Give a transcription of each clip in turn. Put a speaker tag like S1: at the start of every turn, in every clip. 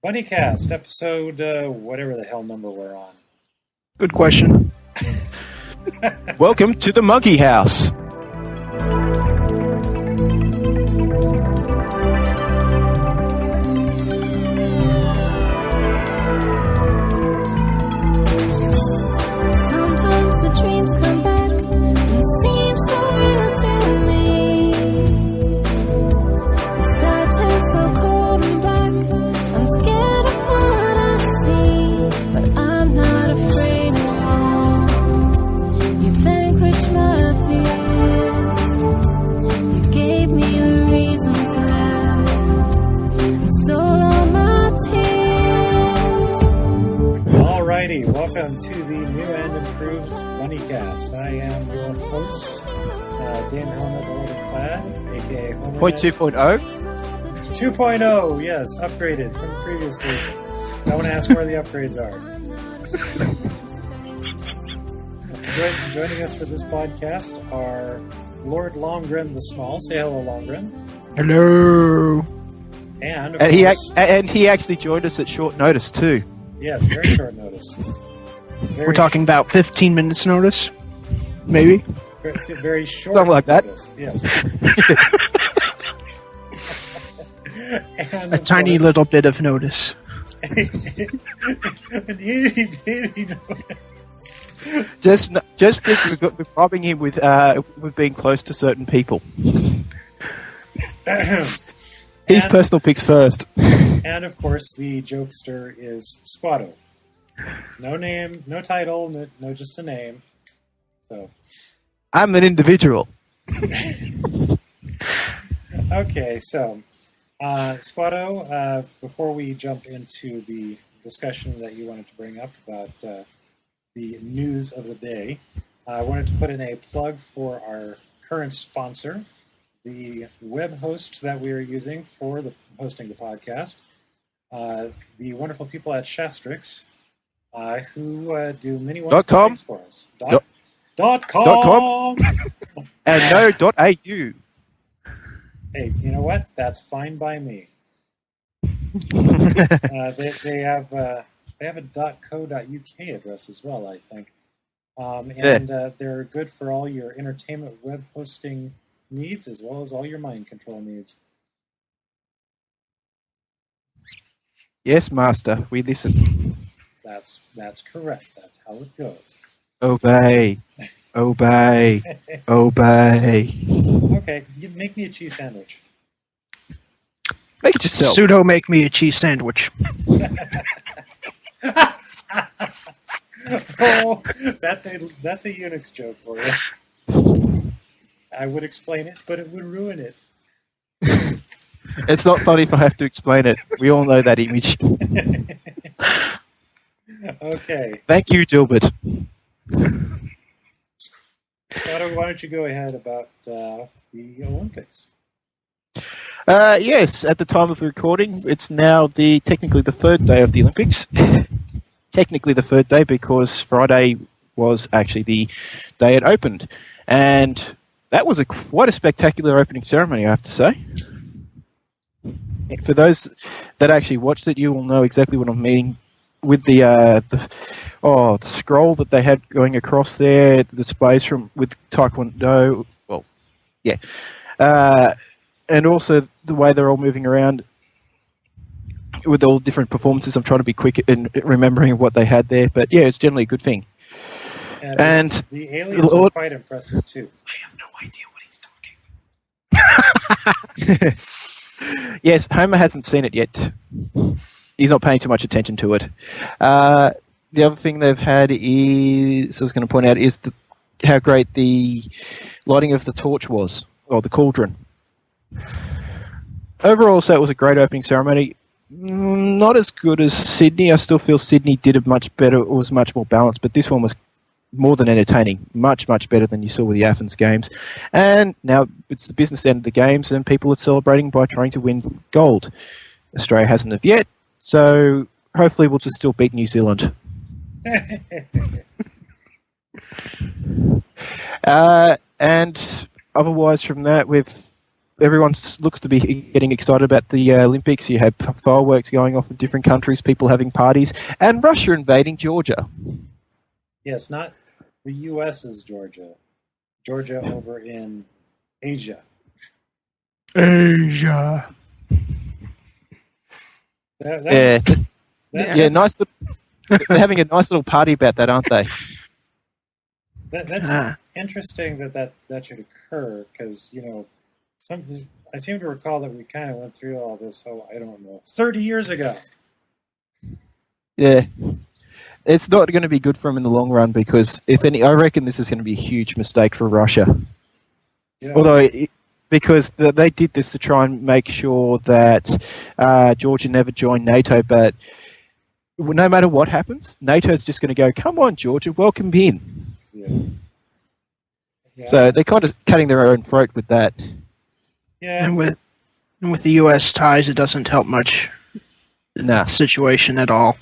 S1: Bunnycast, episode whatever the hell number we're on.
S2: Good question. Welcome to the Monkey House.
S3: Sometimes the dreams come back and seem so real to me. The sky turns so cold and black. I'm scared of what I see, but I'm not afraid no more. You vanquished my fears. You gave me a reason to laugh and stole all my tears.
S1: Alrighty, welcome to the new and improved Bunnycast. I am your host, Dan Helennet, LeatherClad, aka Helennet.
S2: 2.0.
S1: 2.0, yes, upgraded from the previous version. I want to ask where the upgrades are. Joining us for this podcast are Lord Lomgren the Small. Say hello, Lomgren.
S2: Hello.
S1: And, of
S2: And
S1: course,
S2: he actually joined us at short notice too.
S1: yes, very short notice. Very
S2: We're talking about 15 minutes notice, maybe.
S1: very short
S2: Something like that.
S1: notice, yes. And
S2: A
S1: of
S2: tiny
S1: course-
S2: little bit of notice.
S1: An itty bitty notice.
S2: Just think we're robbing him with being close to certain people. His
S1: And-
S2: personal picks first.
S1: And of course, the jokester is Squato. No name, no title, no just a name. So,
S2: I'm an individual.
S1: okay, so Squato, before we jump into the discussion that you wanted to bring up about the news of the day, I wanted to put in a plug for our current sponsor, the web host that we are using for hosting the podcast. The wonderful people at Shastrix, who do many wonderful
S2: .com?
S1: things for us.
S2: Dot-
S1: .com.
S2: And no.au.
S1: Hey, you know what? That's fine by me. They have a .co.uk address as well, I think, and they're good for all your entertainment web hosting needs as well as all your mind control needs.
S2: Yes, master. We listen.
S1: That's correct. That's how it goes.
S2: Obey. Obey. Obey.
S1: Okay, you make me a cheese sandwich.
S2: Make it yourself.
S4: Pseudo make me a cheese sandwich.
S1: Oh, that's a Unix joke for you. I would explain it, but it would ruin it.
S2: It's not funny if I have to explain it. We all know that image.
S1: Okay,
S2: Thank you, Gilbert.
S1: Squato, why don't you go ahead about the Olympics?
S2: Yes, at the time of recording, it's now technically the third day of the Olympics. Technically the third day because Friday was actually the day it opened. And that was quite a spectacular opening ceremony, I have to say. For those that actually watched it, you will know exactly what I'm meaning with the scroll that they had going across there, the displays with Taekwondo. Well, yeah. And also the way they're all moving around with all different performances. I'm trying to be quick in remembering what they had there, but yeah, it's generally a good thing. And
S1: the aliens were quite impressive too.
S2: I have no idea what he's talking. Yes, Homer hasn't seen it yet. He's not paying too much attention to it. The other thing they've had is, I was going to point out, is how great the lighting of the torch was, or the cauldron. Overall, so it was a great opening ceremony. Not as good as Sydney. I still feel Sydney did it much better. It was much more balanced, but this one was more than entertaining. Much, much better than you saw with the Athens Games. And now it's the business end of the Games, and people are celebrating by trying to win gold. Australia hasn't of yet, so hopefully we'll just still beat New Zealand. And otherwise from that, we've everyone looks to be getting excited about the Olympics. You have fireworks going off in different countries, people having parties, and Russia invading Georgia.
S1: Yes, not the U.S.'s Georgia. Georgia over in Asia.
S4: Asia.
S2: Yeah,
S1: That's,
S2: nice. They're having a nice little party about that, aren't they?
S1: That's interesting that should occur because, I seem to recall that we kind of went through all this, 30 years ago.
S2: Yeah. It's not going to be good for them in the long run because, I reckon this is going to be a huge mistake for Russia.
S1: Yeah.
S2: Although, because they did this to try and make sure that Georgia never joined NATO, but no matter what happens, NATO's just going to go, come on, Georgia, welcome in.
S1: Yeah. Yeah.
S2: So they're kind of cutting their own throat with that.
S1: Yeah.
S4: And with the U.S. ties, it doesn't help much
S2: Nah.
S4: situation at all.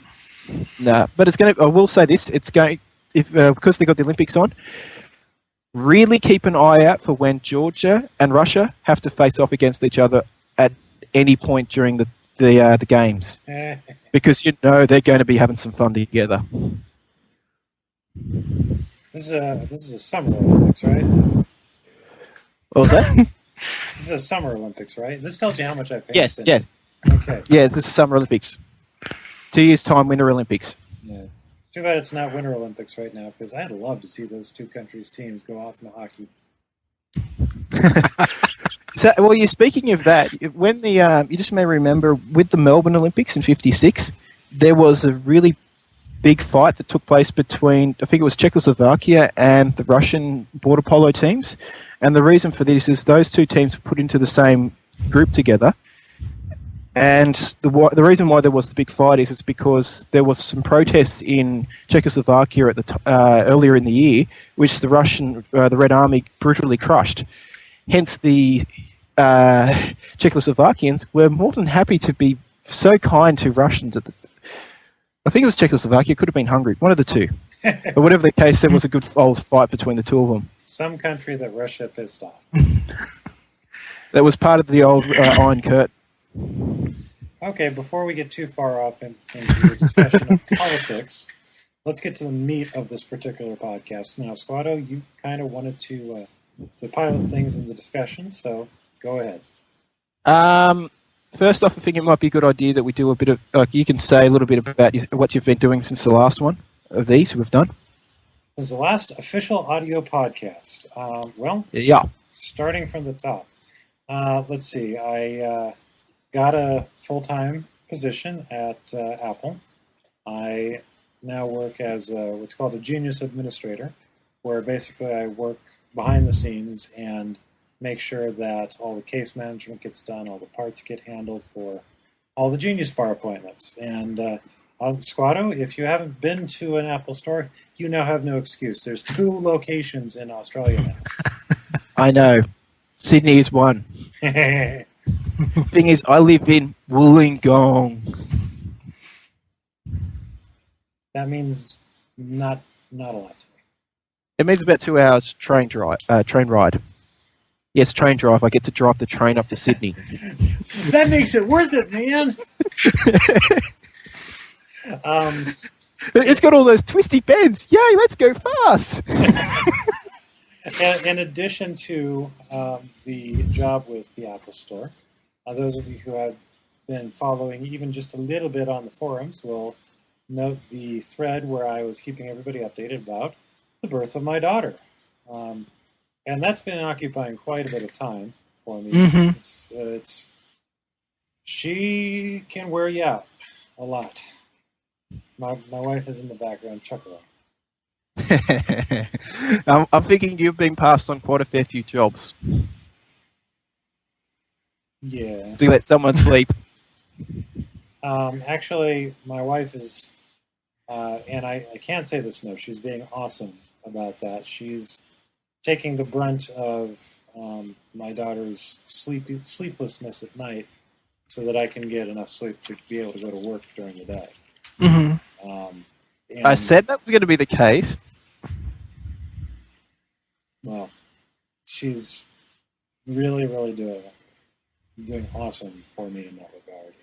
S2: No, but it's going to. I will say this: it's going because they got the Olympics on. Really keep an eye out for when Georgia and Russia have to face off against each other at any point during the games, because they're going to be having some fun together.
S1: This is a Summer Olympics, right?
S2: What was that?
S1: This is a Summer Olympics, right? This tells you how much I paid.
S2: Yes, yeah,
S1: Okay.
S2: yeah. This is Summer Olympics. 2 years' time, Winter Olympics.
S1: Yeah. It's too bad it's not Winter Olympics right now because I'd love to see those two countries' teams go off in the hockey.
S2: So, well, you're speaking of that. When you just may remember with the Melbourne Olympics in '56, there was a really big fight that took place between, I think it was Czechoslovakia and the Russian border polo teams. And the reason for this is those two teams were put into the same group together. And the reason why there was the big fight is because there was some protests in Czechoslovakia at earlier in the year, which the Red Army brutally crushed. Hence, the Czechoslovakians were more than happy to be so kind to Russians. I think it was Czechoslovakia, it could have been Hungary, one of the two. But whatever the case, there was a good old fight between the two of them.
S1: Some country that Russia pissed off.
S2: That was part of the old Iron Curtain.
S1: Okay, before we get too far off into the discussion of politics, let's get to the meat of this particular podcast. Now, Squato, you kind of wanted to pilot things in the discussion, so go ahead.
S2: First off, I think it might be a good idea that we do a bit of, you can say a little bit about what you've been doing since the last one of these we've done.
S1: Since the last official audio podcast.
S2: Yeah.
S1: Starting from the top. Let's see, I got a full-time position at Apple. I now work as what's called a Genius Administrator, where basically I work behind the scenes and make sure that all the case management gets done, all the parts get handled for all the Genius Bar appointments. And Squato, if you haven't been to an Apple store, you now have no excuse. There's 2 locations in Australia now.
S2: I know. Sydney is one. Thing is, I live in Wollongong.
S1: That means not a lot to me.
S2: It means about 2 hours train ride. Yes, train drive. I get to drive the train up to Sydney.
S1: That makes it worth it, man.
S2: It's got all those twisty bends. Yay, let's go fast.
S1: In addition to the job with the Apple Store, those of you who have been following even just a little bit on the forums will note the thread where I was keeping everybody updated about the birth of my daughter. And that's been occupying quite a bit of time for me.
S4: Mm-hmm.
S1: She can wear you out a lot. My wife is in the background chuckling.
S2: I'm thinking you've been passed on quite a fair few jobs.
S1: Yeah.
S2: To let someone sleep.
S1: Actually, my wife is, and I can't say this enough, she's being awesome about that. She's taking the brunt of my daughter's sleeplessness at night so that I can get enough sleep to be able to go to work during the day.
S4: Mm-hmm.
S2: I said that was going to be the case.
S1: Well, she's really, really doing it. doing awesome for me in that regard.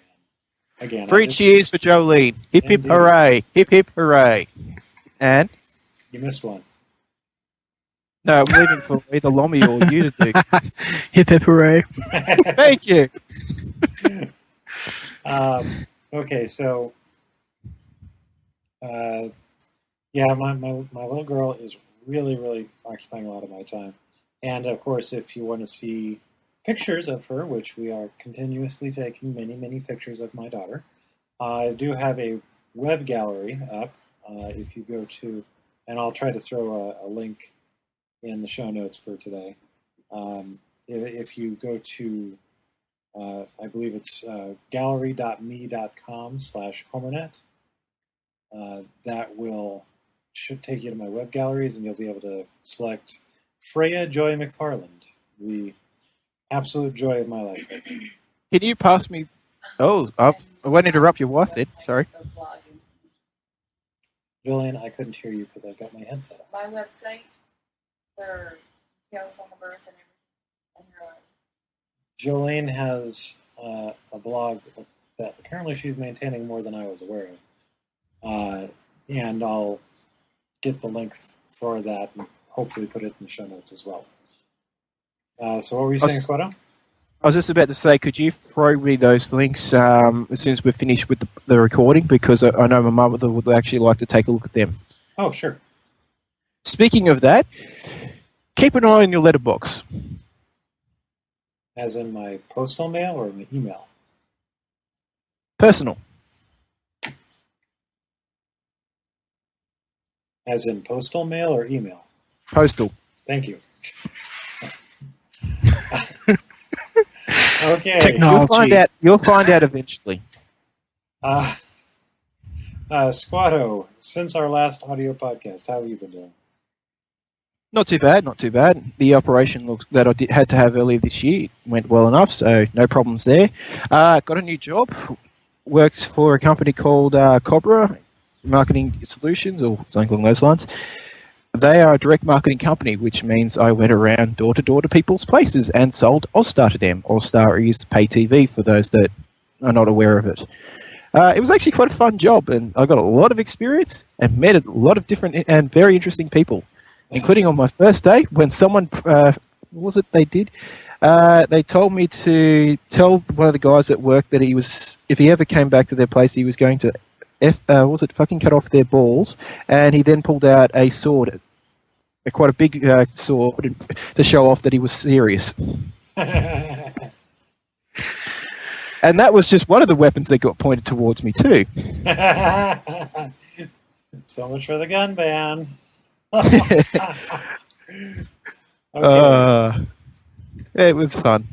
S1: And again,
S2: 3 cheers for Jolene. Hip hip
S1: Indeed.
S2: hooray. Hip hip hooray. And
S1: You missed one.
S2: no, I'm leaving for either Lomi or you to do.
S4: Hip hip hooray.
S2: Thank you.
S1: Okay, so yeah, my little girl is really occupying a lot of my time. And of course, if you want to see pictures of her, which we are continuously taking many pictures of my daughter, I do have a web gallery up. If you go to, and I'll try to throw a link in the show notes for today. If you go to, I believe it's gallery.me.com/Helennet, that should take you to my web galleries, and you'll be able to select Freya Joy McFarland, the absolute joy of my life.
S2: Can you pass me? Oh, I won't interrupt your wife then. Sorry.
S1: Julian, I couldn't hear you because I've got my headset on.
S5: My website for details on the birth and everything.
S1: Jolene has a blog that apparently she's maintaining more than I was aware of. And I'll get the link for that and hopefully put it in the show notes as well. So what were you saying, Squato?
S2: I was just about to say, could you throw me those links as soon as we're finished with the recording? Because I know my mother would actually like to take a look at them.
S1: Oh, sure.
S2: Speaking of that, keep an eye on your letterbox.
S1: As in my postal mail or my email?
S2: Personal.
S1: As in postal mail or email?
S2: Postal.
S1: Thank you. Okay.
S4: Technology.
S2: You'll find out eventually.
S1: Squato, since our last audio podcast, how have you been doing?
S2: Not too bad, not too bad. The operation that I had to have earlier this year went well enough, so no problems there. Got a new job. Works for a company called Cobra Marketing Solutions, or something along those lines. They are a direct marketing company, which means I went around door to door to people's places and sold Ozstar to them. Ozstar is pay TV for those that are not aware of it. It was actually quite a fun job, and I got a lot of experience and met a lot of different and very interesting people, including on my first day when someone, what was it they did? They told me to tell one of the guys at work that if he ever came back to their place, he was going to fucking cut off their balls, and he then pulled out a sword, quite a big sword, to show off that he was serious. And that was just one of the weapons that got pointed towards me too.
S1: So much for the gun ban. Okay.
S2: It was fun.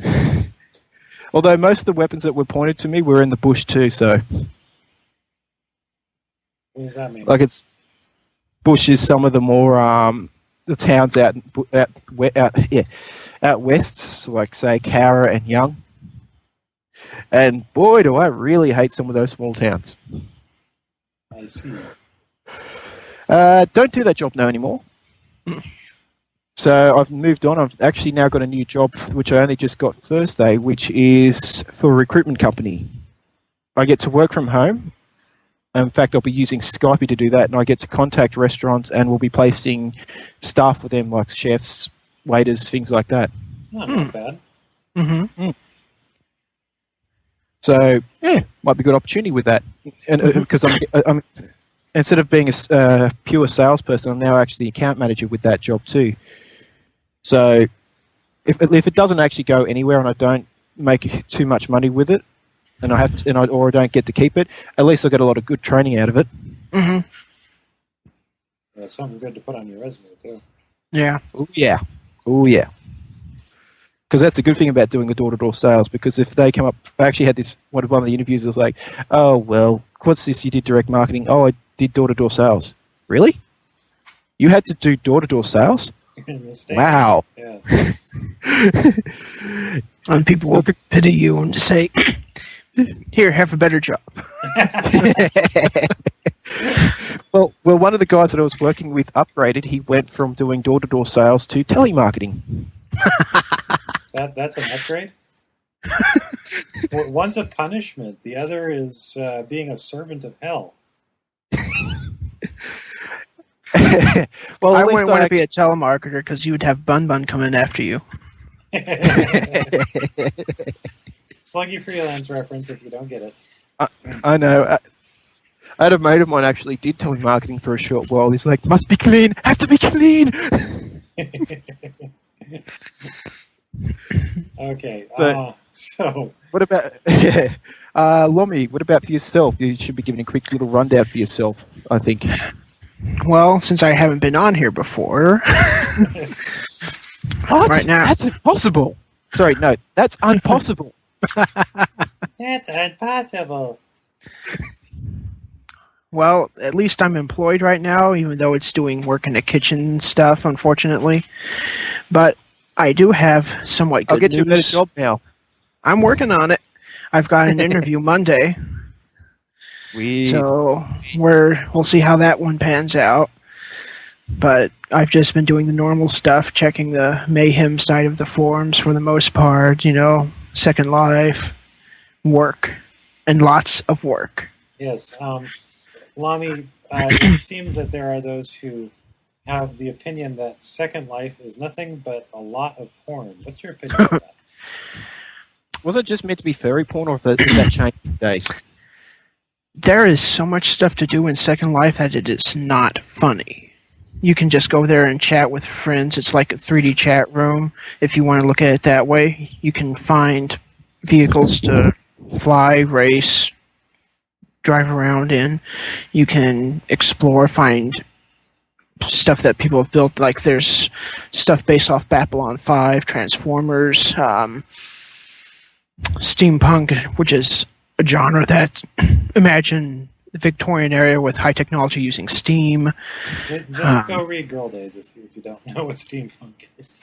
S2: Although most of the weapons that were pointed to me were in the bush too, so.
S1: What does that mean?
S2: Like bush is some of the more the towns out west, like say Cowra and Young. And boy, do I really hate some of those small towns.
S1: I see.
S2: Don't do that job now anymore. So I've moved on. I've actually now got a new job, which I only just got Thursday, which is for a recruitment company. I get to work from home. In fact, I'll be using Skype to do that, and I get to contact restaurants and we'll be placing staff for them, like chefs, waiters, things like that.
S1: Oh, not bad.
S4: Mm-hmm.
S2: So, yeah, might be a good opportunity with that. And because I'm instead of being a pure salesperson, I'm now actually the account manager with that job too. So, if it doesn't actually go anywhere and I don't make too much money with it, and I don't get to keep it, at least I get a lot of good training out of it.
S4: Mm-hmm.
S1: Yeah, something good to put on your resume too.
S4: Yeah.
S2: Oh yeah, because that's the good thing about doing the door-to-door sales. Because if they come up, I actually had this one of the interviews was like, "Oh well, what's this? You did direct marketing? Oh, I did door-to-door sales. Really? You had to do door-to-door sales?
S1: In the States.
S2: Wow."
S1: Yes.
S4: And people will pity you and say, "Here, have a better job."
S2: Well, one of the guys that I was working with upgraded. He went from doing door-to-door sales to telemarketing.
S1: That's an upgrade? One's a punishment. The other is being a servant of hell.
S2: Well,
S4: I
S2: at least
S4: wouldn't want to be
S2: I
S4: a telemarketer because you would have Bun Bun coming after you.
S1: Sluggy Freelance reference if you don't get it.
S2: I know. I had a mate of mine actually did telemarketing for a short while. He's like, must be clean, have to be clean.
S1: Okay,
S2: so what about Lomi? What about for yourself? You should be giving a quick little rundown for yourself, I think.
S4: Well, since I haven't been on here before,
S2: What?
S4: Right now.
S2: That's impossible. Sorry, no, that's impossible.
S1: That's impossible.
S4: well, at least I'm employed right now, even though it's doing work in the kitchen stuff, unfortunately. But I do have somewhat good
S2: I'll get you a better
S4: news.
S2: job now.
S4: I'm working on it. I've got an interview Monday,
S2: Sweet.
S4: so we'll see how that one pans out. But I've just been doing the normal stuff, checking the Mayhem side of the forums for the most part, Second Life, work, and lots of work.
S1: Yes, Lami, it seems that there are those who have the opinion that Second Life is nothing but a lot of porn. What's your opinion of that?
S2: Was it just meant to be furry porn, or is that changed these days?
S4: There is so much stuff to do in Second Life that it is not funny. You can just go there and chat with friends. It's like a 3D chat room, if you want to look at it that way. You can find vehicles to fly, race, drive around in. You can explore, find stuff that people have built. Like there's stuff based off Babylon 5, Transformers, steampunk, which is a genre that imagine the Victorian era with high technology using steam.
S1: Just go read Girl Days if you don't know what steampunk is.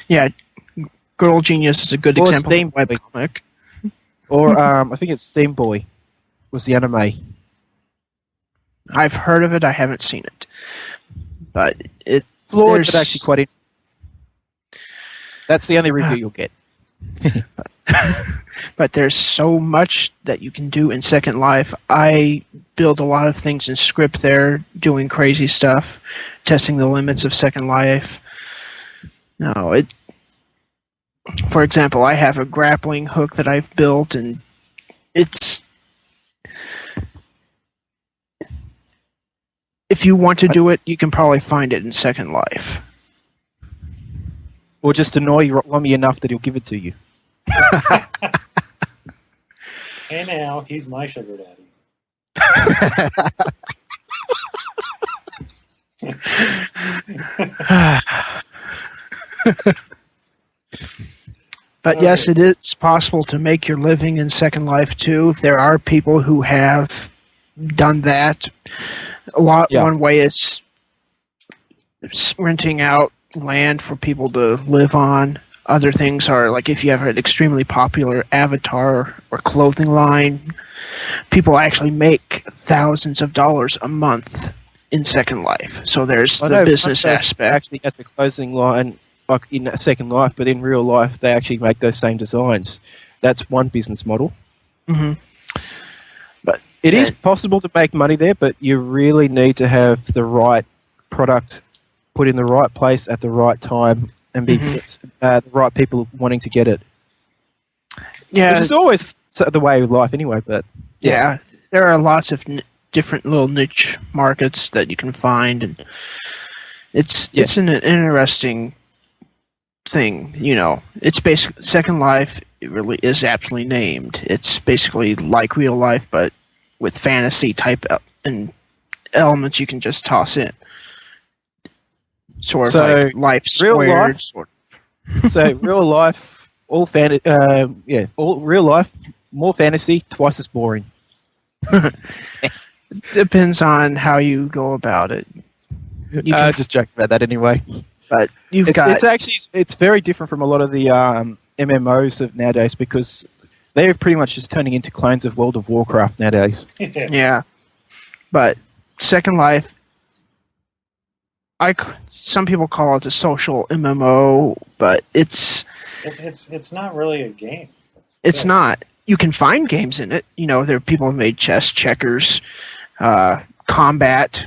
S4: Yeah, Girl Genius is a good
S2: Or
S4: example
S2: Steam
S4: of a webcomic.
S2: Or I think it's Steam Boy was the anime.
S4: I've heard of it, I haven't seen it. But
S2: Flawed,
S4: there's-
S2: but actually quite interesting. That's the only review you'll get.
S4: But there's so much that you can do in Second Life. I build a lot of things in script there, doing crazy stuff, testing the limits of Second Life. For example, I have a grappling hook that I've built, and it's... If you want to do it, you can probably find it in Second Life.
S2: Or just annoy Lummy enough that he'll give it to you.
S1: Hey now, he's my sugar daddy.
S4: But yes, it is possible to make your living in Second Life too. There are people who have done that. One way is renting out land for people to live on. Other things are like if you have an extremely popular avatar or clothing line, people actually make thousands of dollars a month in Second Life. So there's the business aspect.
S2: Actually, has the closing line like in Second Life, but in real life, they actually make those same designs. That's one business model.
S4: Mm-hmm.
S2: But it is possible to make money there, but you really need to have the right product put in the right place at the right time and be the right people wanting to get it.
S4: Yeah,
S2: which is always the way of life anyway. But
S4: yeah, there are lots of different little niche markets that you can find, and it's an interesting thing. It's basically Second Life. It really is aptly named. It's basically like real life, but with fantasy type and elements you can just toss in. Sort of like life squared.
S2: Real life. So real life, all real life, more fantasy, twice as boring.
S4: Depends on how you go about it. You can
S2: just joking about that anyway.
S4: But
S2: it's very different from a lot of the MMOs of nowadays because they're pretty much just turning into clones of World of Warcraft nowadays.
S4: Yeah, but Second Life Some people call it a social MMO, but it's
S1: not really a game.
S4: it's not. You can find games in it. You know, there are people who made chess, checkers, combat.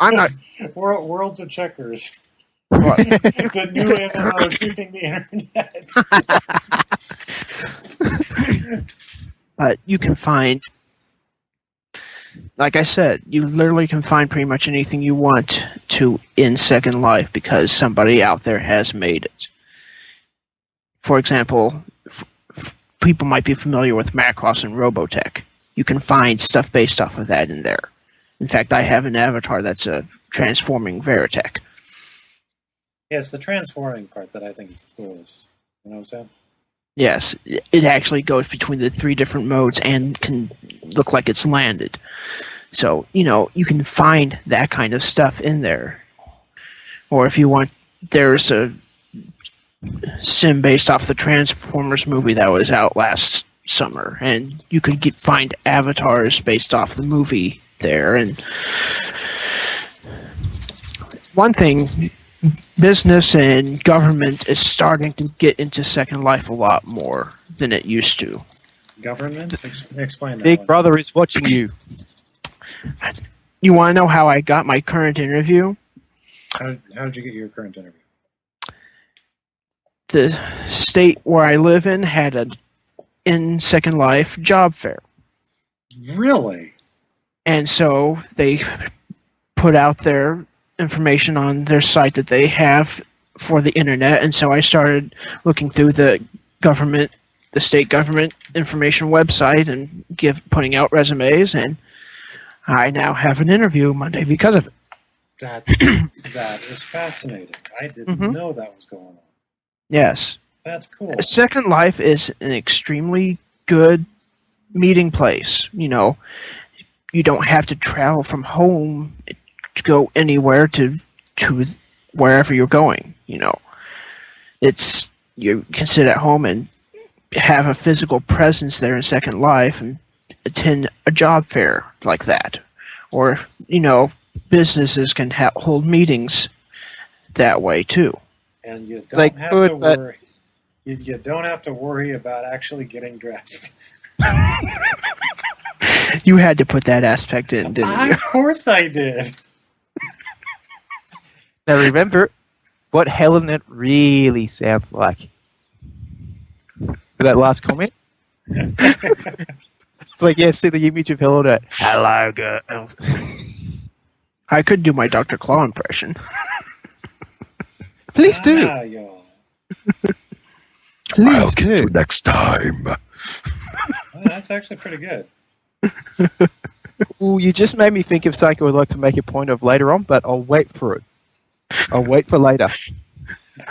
S4: I'm not.
S1: Worlds of Checkers.
S4: What?
S1: The new MMO sweeping the internet.
S4: But you can find, like I said, you literally can find pretty much anything you want to in Second Life because somebody out there has made it. For example, people might be familiar with Macross and Robotech. You can find stuff based off of that in there. In fact, I have an avatar that's a transforming Veritech.
S1: Yeah, it's the transforming part that I think is the coolest. You know what I'm saying?
S4: Yes, it actually goes between the 3 different modes and can look like it's landed. So, you know, you can find that kind of stuff in there. Or if you want, there's a sim based off the Transformers movie that was out last summer, and you could find avatars based off the movie there. And one thing, business and government is starting to get into Second Life a lot more than it used to.
S1: Government? Explain that.
S2: Big
S1: one.
S2: Brother is watching you.
S4: You want to know how I got my current interview?
S1: How did you get your current interview?
S4: The state where I live in had a in Second Life job fair.
S1: Really?
S4: And so they put out their information on their site that they have for the internet, and so I started looking through the state government information website and putting out resumes, and I now have an interview Monday because of it.
S1: That is fascinating. I didn't
S4: Mhm.
S1: know that was going on.
S4: Yes.
S1: That's cool.
S4: Second Life is an extremely good meeting place. You know, you don't have to travel from home to go anywhere to wherever you're going. You know, you can sit at home and have a physical presence there in Second Life and attend a job fair like that, or you know, businesses can hold meetings that way too.
S1: And you don't
S2: They
S1: have
S2: could,
S1: to
S2: but-
S1: worry. You don't have to worry about actually getting dressed.
S4: You had to put that aspect in, didn't you?
S1: Of course I did.
S2: Now remember what Helennet really sounds like. For that last comment? It's like, yeah, see the image of Helennet. Hello, girls.
S4: I could do my Dr. Claw impression.
S2: Please do.
S1: Ah, y'all.
S2: Please do.
S6: next time.
S1: Well, that's actually pretty good.
S2: Well, you just made me think of something I would like to make a point of later on, but I'll wait for it. I'll wait for later.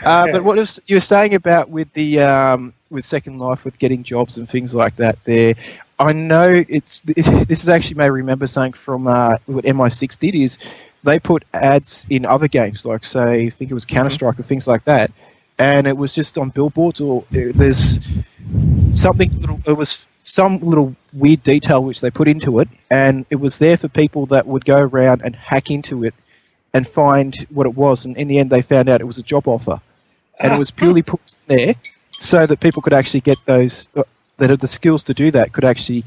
S2: But what you were saying about with the with Second Life, with getting jobs and things like that, there, I know this is actually may remember something from what MI6 did is they put ads in other games, like say I think it was Counter-Strike or things like that, and it was just on billboards or there's something little. It was some little weird detail which they put into it, and it was there for people that would go around and hack into it and find what it was, and in the end they found out it was a job offer, and it was purely put there so that people could actually get those that had the skills to do that, could actually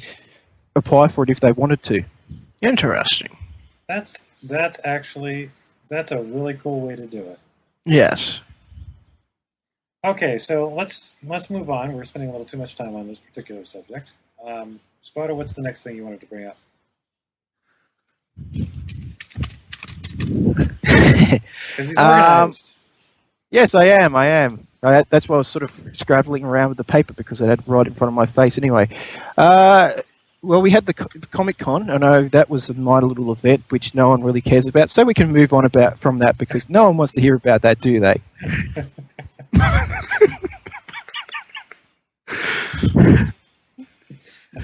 S2: apply for it if they wanted to.
S4: Interesting.
S1: That's a really cool way to do it.
S4: Yes.
S1: Okay, so let's move on. We're spending a little too much time on this particular subject. Squato, what's the next thing you wanted to bring up? Because he's organized.
S2: Yes, I am. That's why I was sort of scrabbling around with the paper because I had it right in front of my face anyway. Well, we had the Comic Con. I know that was a minor little event which no one really cares about, so we can move on from that because no one wants to hear about that, do they?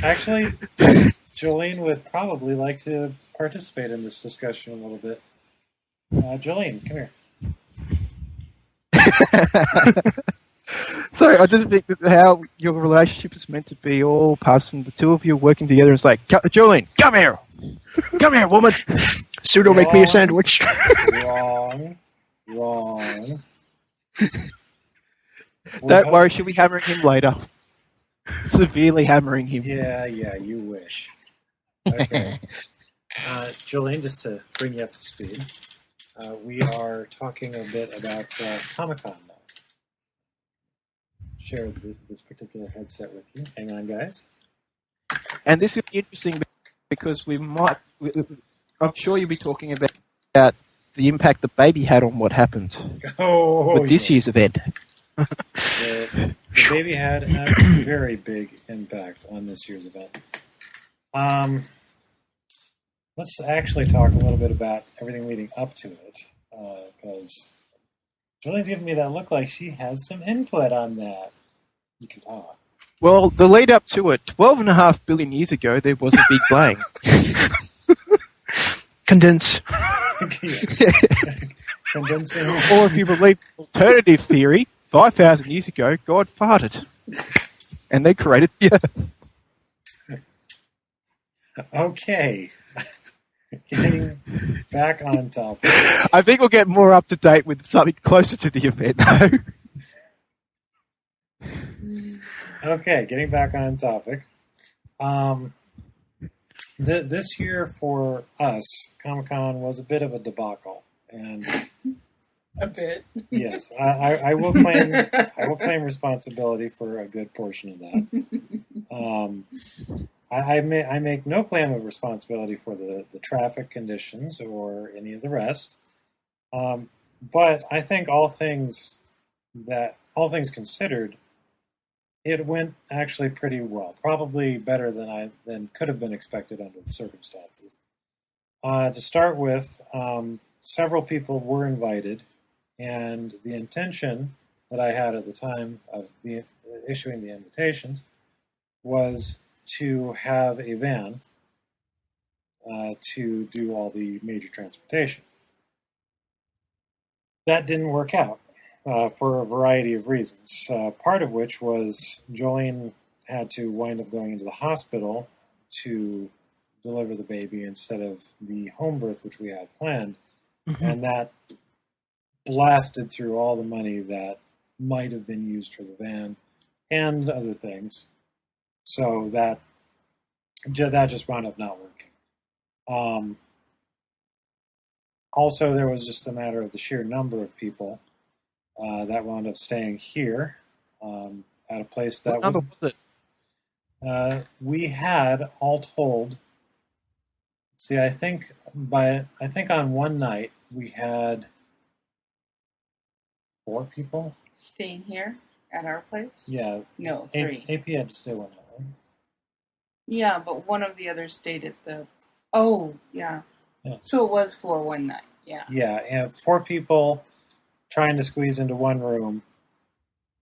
S1: Actually, Jolene would probably like to participate in this discussion a little bit. Jolene, come here.
S2: Sorry, I just think that how your relationship is meant to be all passing, the two of you working together. It's like, Jolene, come here, woman.
S4: Pseudo, make me a sandwich.
S1: Wrong. Wrong.
S2: Don't worry, she'll be hammering him later. Severely hammering him.
S1: Yeah, you wish. Okay. Jolene, just to bring you up to speed, we are talking a bit about Comic-Con now. Share this particular headset with you. Hang on, guys.
S2: And this will be interesting because I'm sure you'll be talking about the impact the baby had on what happened with this year's event.
S1: The baby had a very big impact on this year's event. Let's actually talk a little bit about everything leading up to it, because Jolene's giving me that look like she has some input on that. You can talk.
S2: Well, the lead up to it, 12.5 billion years ago, there was a big bang.
S4: Condense.
S1: Condensing.
S2: Or if you believe the alternative theory, 5,000 years ago, God farted. And they created the Earth.
S1: Okay. Getting back on topic.
S2: I think we'll get more up to date with something closer to the event, though.
S1: Okay, getting back on topic. This year for us, Comic-Con was a bit of a debacle, and
S5: A bit.
S1: yes, I will claim responsibility for a good portion of that. I make no claim of responsibility for the traffic conditions or any of the rest, but I think all things considered, it went actually pretty well. Probably better than could have been expected under the circumstances. To start with, several people were invited, and the intention that I had at the time of issuing the invitations was to have a van to do all the major transportation. That didn't work out. For a variety of reasons, part of which was Jolene had to wind up going into the hospital to deliver the baby instead of the home birth which we had planned, and that blasted through all the money that might have been used for the van and other things. So that just wound up not working. Also, there was just a matter of the sheer number of people that wound up staying here at a place that
S2: What number was it?
S1: We had all told. See, I think on one night we had 4 people.
S5: Staying here at our place?
S1: Yeah,
S5: No, 3.
S1: AP had to stay one night. Right?
S5: Yeah, but one of the others stayed at the... Oh, yeah. So it was for one night, yeah.
S1: Yeah, and 4 people trying to squeeze into one room,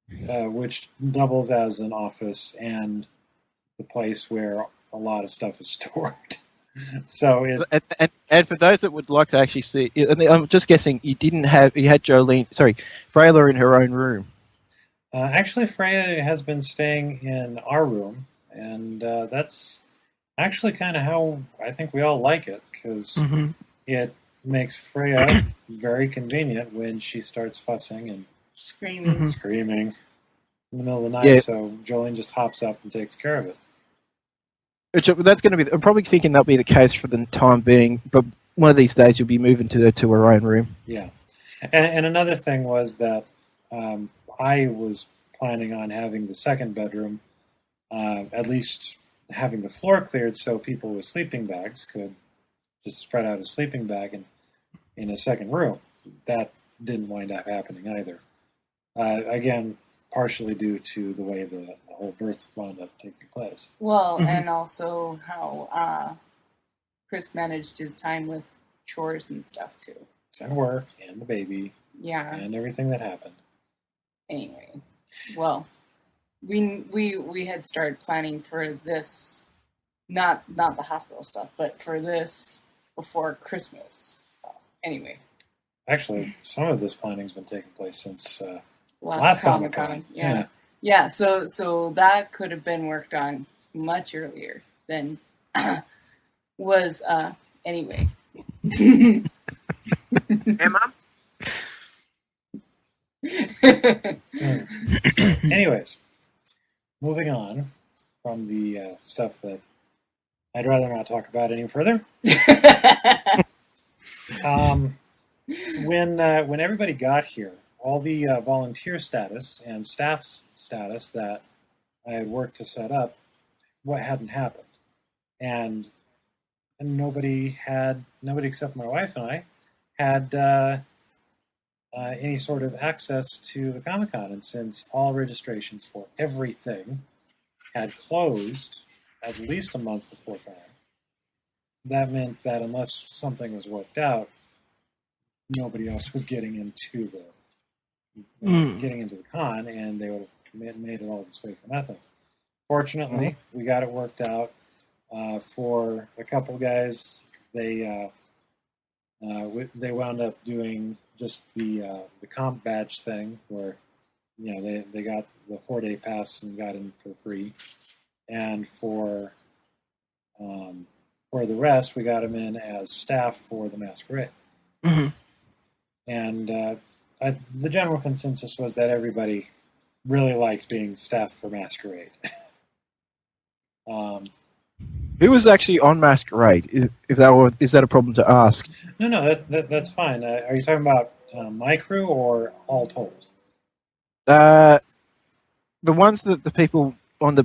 S1: which doubles as an office and the place where a lot of stuff is stored. So
S2: and for those that would like to actually see, I'm just guessing you had Freyla in her own room.
S1: Actually, Freya has been staying in our room, and that's actually kind of how I think we all like it, because it makes Freya very convenient when she starts fussing and screaming in the middle of the night. Yeah. So Jolene just hops up and takes care of it.
S2: That's going to be. I'm probably thinking that'll be the case for the time being, but one of these days you'll be moving to her own room.
S1: Yeah, and another thing was that I was planning on having the second bedroom, at least having the floor cleared so people with sleeping bags could just spread out a sleeping bag in a second room. That didn't wind up happening either. Again, partially due to the way the whole birth wound up taking place.
S5: Well, and also how Chris managed his time with chores and stuff too.
S1: And work, and the baby.
S5: Yeah.
S1: And everything that happened.
S5: Anyway, well, we had started planning for this, not the hospital stuff, but for this before Christmas. So, anyway.
S1: Actually, some of this planning's been taking place since
S5: last Comic-Con. Yeah. So that could have been worked on much earlier than was anyway.
S2: Emma?
S1: So, anyways, moving on from the stuff that I'd rather not talk about any further. When everybody got here, all the volunteer status and staff status that I had worked to set up, what hadn't happened, and nobody except my wife and I had any sort of access to the Comic-Con, and since all registrations for everything had closed at least a month beforehand, that meant that unless something was worked out, nobody else was getting into the con, and they would have made it all this way for nothing. Fortunately, we got it worked out for a couple guys. They wound up doing just the comp badge thing, where they got the 4-day pass and got in for free, and for the rest, we got them in as staff for the masquerade.
S4: Mm-hmm.
S1: And the general consensus was that everybody really liked being staff for masquerade.
S2: Who was actually on Masquerade? Is that a problem to ask?
S1: No, that's fine. Are you talking about my crew or all told?
S2: The ones that the people on the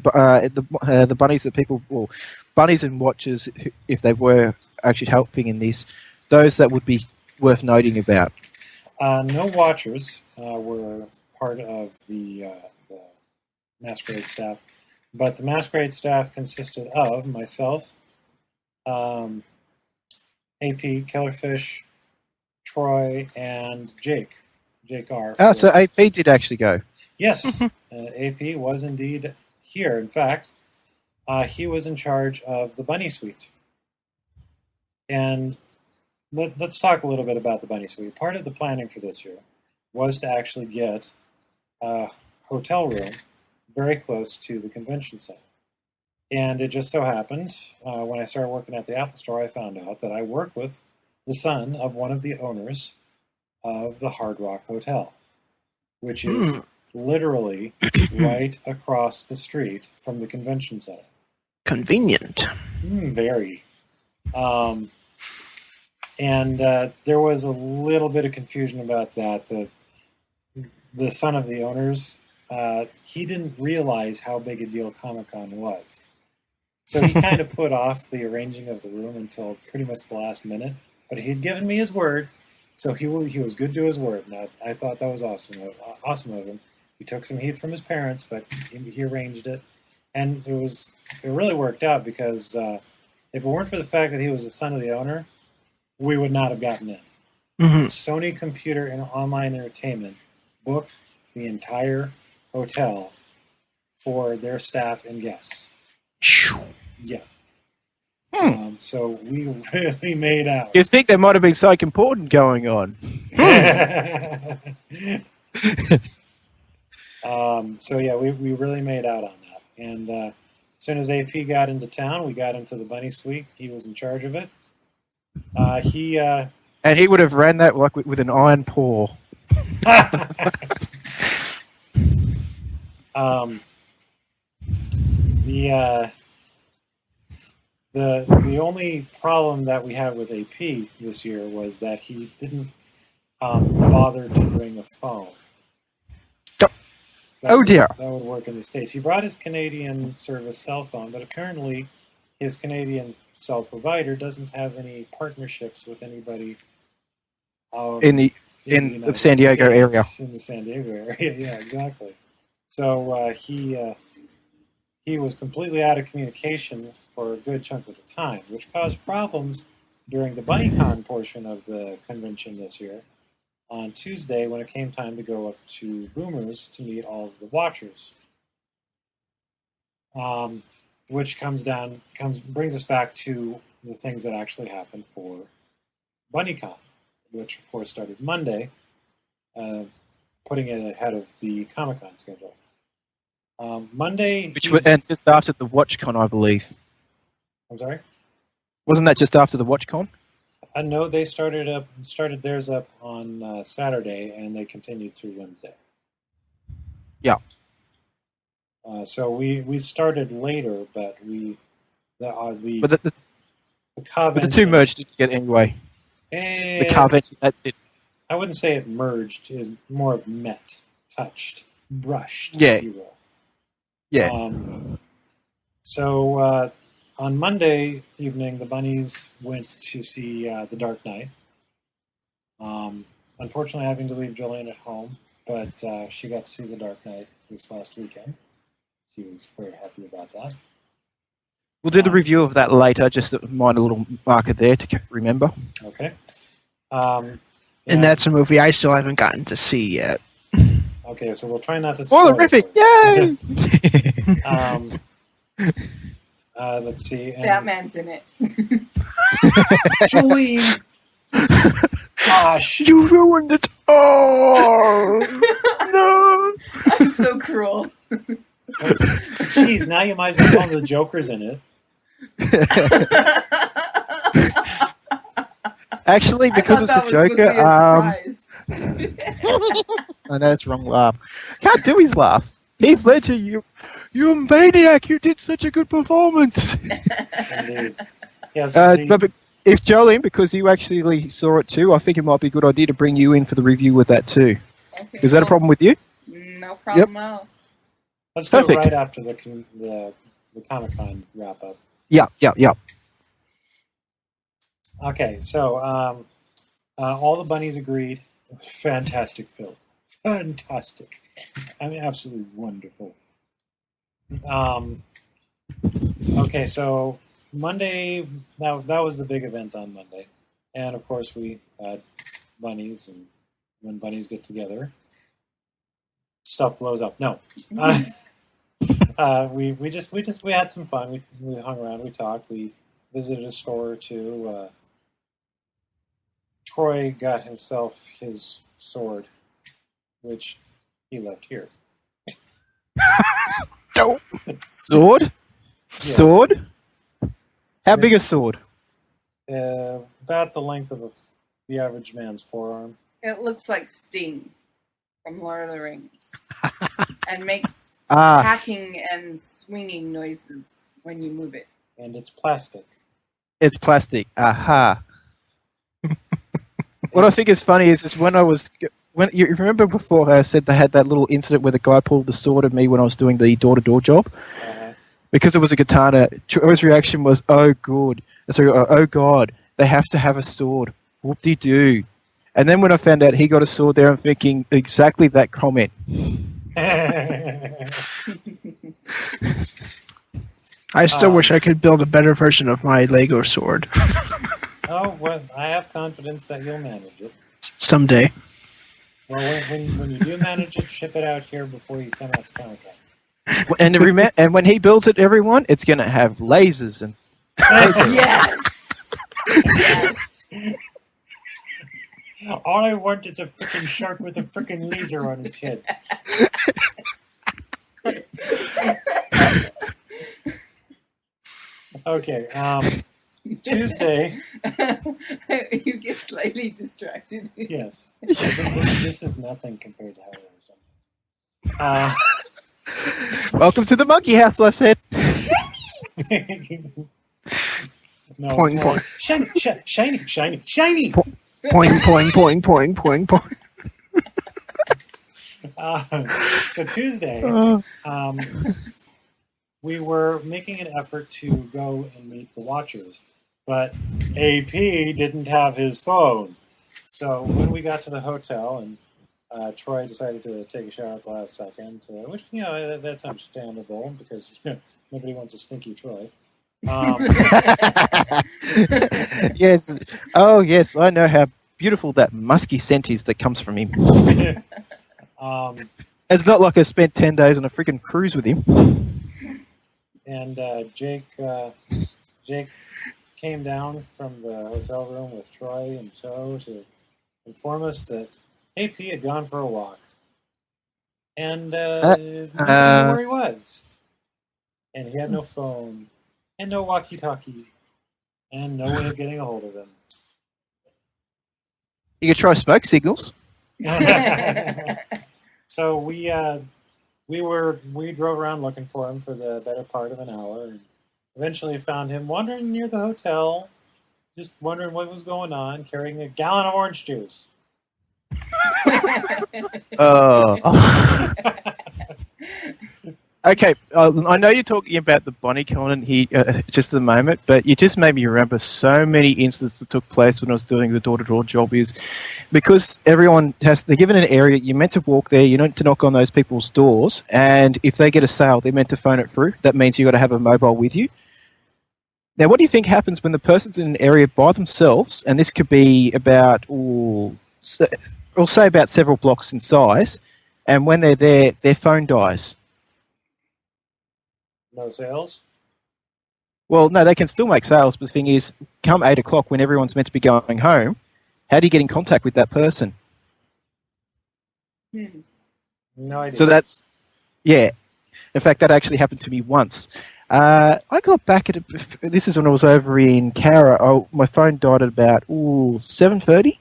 S2: bunnies that people, well, bunnies and watchers, if they were actually helping in this, those that would be worth noting about.
S1: No watchers were part of the masquerade staff, but the masquerade staff consisted of myself, AP, Killerfish, Troy, and Jake R.
S2: So AP did actually go.
S1: Yes, AP was indeed here. In fact, he was in charge of the Bunny Suite. And let's talk a little bit about the Bunny Suite. Part of the planning for this year was to actually get a hotel room very close to the convention center. And it just so happened, when I started working at the Apple Store, I found out that I work with the son of one of the owners of the Hard Rock Hotel, which is literally right across the street from the convention center.
S4: Convenient.
S1: Very. And there was a little bit of confusion about that. The son of the owners, he didn't realize how big a deal Comic-Con was. So he kind of put off the arranging of the room until pretty much the last minute. But he had given me his word, so he was good to his word. And I thought that was awesome of him. He took some heat from his parents, but he arranged it. And it really worked out, because if it weren't for the fact that he was the son of the owner, we would not have gotten in.
S4: Mm-hmm.
S1: Sony Computer and Online Entertainment booked the entire hotel for their staff and guests. Yeah. So we really made out.
S2: You think there might have been something important going on?
S1: So yeah, we really made out on that. And as soon as AP got into town, we got into the Bunny Suite. He was in charge of it.
S2: And he would have ran that like with an iron paw.
S1: The only problem that we had with AP this year was that he didn't bother to bring a phone.
S2: Dear.
S1: That would work in the States. He brought his Canadian service cell phone, but apparently his Canadian cell provider doesn't have any partnerships with anybody
S2: In the San Diego area.
S1: In the San Diego area, yeah, exactly. So he was completely out of communication for a good chunk of the time, which caused problems during the BunnyCon portion of the convention this year. On Tuesday, when it came time to go up to Boomers to meet all of the watchers, which brings us back to the things that actually happened for BunnyCon, which of course started Monday, putting it ahead of the Comic-Con schedule. Monday,
S2: and just after the WatchCon, I believe.
S1: I'm sorry?
S2: Wasn't that just after the WatchCon?
S1: No, they started theirs up on Saturday, and they continued through Wednesday.
S2: Yeah.
S1: So we started later, but the
S2: But the
S1: convention,
S2: two merged it together anyway. The convention, that's it.
S1: I wouldn't say it merged. It more of met, touched, brushed,
S2: Yeah.
S1: if you will.
S2: Yeah.
S1: So on Monday evening, the bunnies went to see The Dark Knight. Unfortunately, having to leave Jillian at home, but she got to see The Dark Knight this last weekend. She was very happy about that.
S2: We'll do the review of that later, just a minor little marker there to remember.
S1: Okay.
S4: And that's a movie I still haven't gotten to see yet.
S1: Okay, so we'll try not to spoil
S2: Spoilerific!
S1: it.
S2: Yay!
S1: Let's see.
S5: Batman's in it.
S1: Jolene! Gosh.
S4: You ruined it all! No!
S5: I'm so cruel.
S1: Jeez, now you might as well tell them the Joker's in it.
S2: Actually, because it's a Joker, I know it's wrong laugh. Can't do his laugh. Heath Ledger, you maniac! You did such a good performance.
S1: Indeed. Yes,
S2: but if Jolene, because you actually saw it too, I think it might be a good idea to bring you in for the review with that too.
S5: Okay,
S2: Is that a problem with you?
S5: No problem at all.
S1: let's do it
S2: Perfect.
S1: right after the Comic-Con wrap-up.
S2: Yeah.
S1: Okay, so all the bunnies agreed. Fantastic film. Fantastic. I mean, absolutely wonderful. Okay, so Monday, that was the big event on Monday. And, of course, we had bunnies, and when bunnies get together, stuff blows up. No. We had some fun. We hung around, we talked, we visited a store or two. Troy got himself his sword, which he left here.
S2: Don't. Sword?
S1: Yes.
S2: Sword? How big a sword?
S1: About the length of the average man's forearm.
S5: It looks like Sting from Lord of the Rings. And makes hacking and swinging noises when you move it.
S1: And it's plastic.
S2: It's plastic. Aha. What I think is funny is when you remember before I said they had that little incident where the guy pulled the sword at me when I was doing the door-to-door job? Because it was a katana, Troy's reaction was, oh god, they have to have a sword. Whoop-de-doo. And then when I found out he got a sword there, I'm thinking exactly that comment.
S4: I still wish I could build a better version of my Lego sword.
S1: Oh, well, I have confidence that you'll manage it.
S4: Someday.
S1: Well, when you do manage it, ship it out here before you come out to Comic-Con.
S2: And when he builds it, everyone, it's going to have lasers and...
S5: Yes! Yes!
S1: All I want is a freaking shark with a freaking laser on its head. Okay, Tuesday.
S5: You get slightly distracted.
S1: Yes. This is nothing compared to how it was.
S2: Welcome to the monkey house, I said.
S1: No,
S4: Point, point.
S1: Shiny.
S4: Point.
S1: So Tuesday, we were making an effort to go and meet the Watchers, but AP didn't have his phone. So when we got to the hotel, and Troy decided to take a shower at the last second, which, that's understandable because nobody wants a stinky Troy.
S2: Yes. Oh, yes, I know how beautiful that musky scent is that comes from him. It's not like I spent 10 days on a freaking cruise with him.
S1: And Jake came down from the hotel room with Troy in tow to inform us that AP had gone for a walk. And didn't know where he was. And he had no phone, and no walkie-talkie, and no way of getting a hold of him.
S2: You could try smoke signals.
S1: So we drove around looking for him for the better part of an hour, and eventually found him wandering near the hotel, just wondering what was going on, carrying a gallon of orange juice.
S2: Oh. Okay, I know you're talking about the Bunnycon here just at the moment, but you just made me remember so many instances that took place when I was doing the door-to-door job. Is because they're given an area, you're meant to walk there, you're meant to knock on those people's doors, and if they get a sale, they're meant to phone it through. That means you've got to have a mobile with you. Now, what do you think happens when the person's in an area by themselves, and this could be about, we'll say about several blocks in size, and when they're there, their phone dies?
S1: No sales?
S2: Well, no, they can still make sales, but the thing is, come 8 o'clock when everyone's meant to be going home, how do you get in contact with that person?
S1: No idea.
S2: So that's, yeah. In fact, that actually happened to me once. I got back at, this is when I was over in Cowra. My phone died at about 7:30.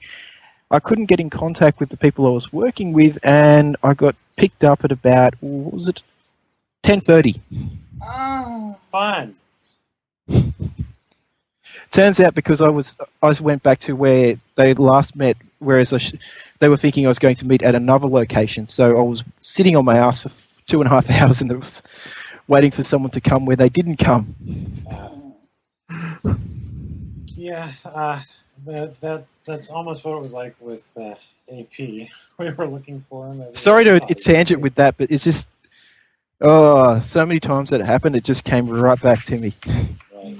S2: I couldn't get in contact with the people I was working with, and I got picked up at about, what was it, 10:30.
S5: Oh,
S1: Fun.
S2: Turns out because I went back to where they last met, whereas they were thinking I was going to meet at another location. So I was sitting on my ass for 2.5 hours and was waiting for someone to come where they didn't come.
S1: Yeah, that's almost what it was like with AP. We were looking for him.
S2: Sorry to tangent with that, but it's just, so many times that it happened, it just came right back to me.
S1: Right.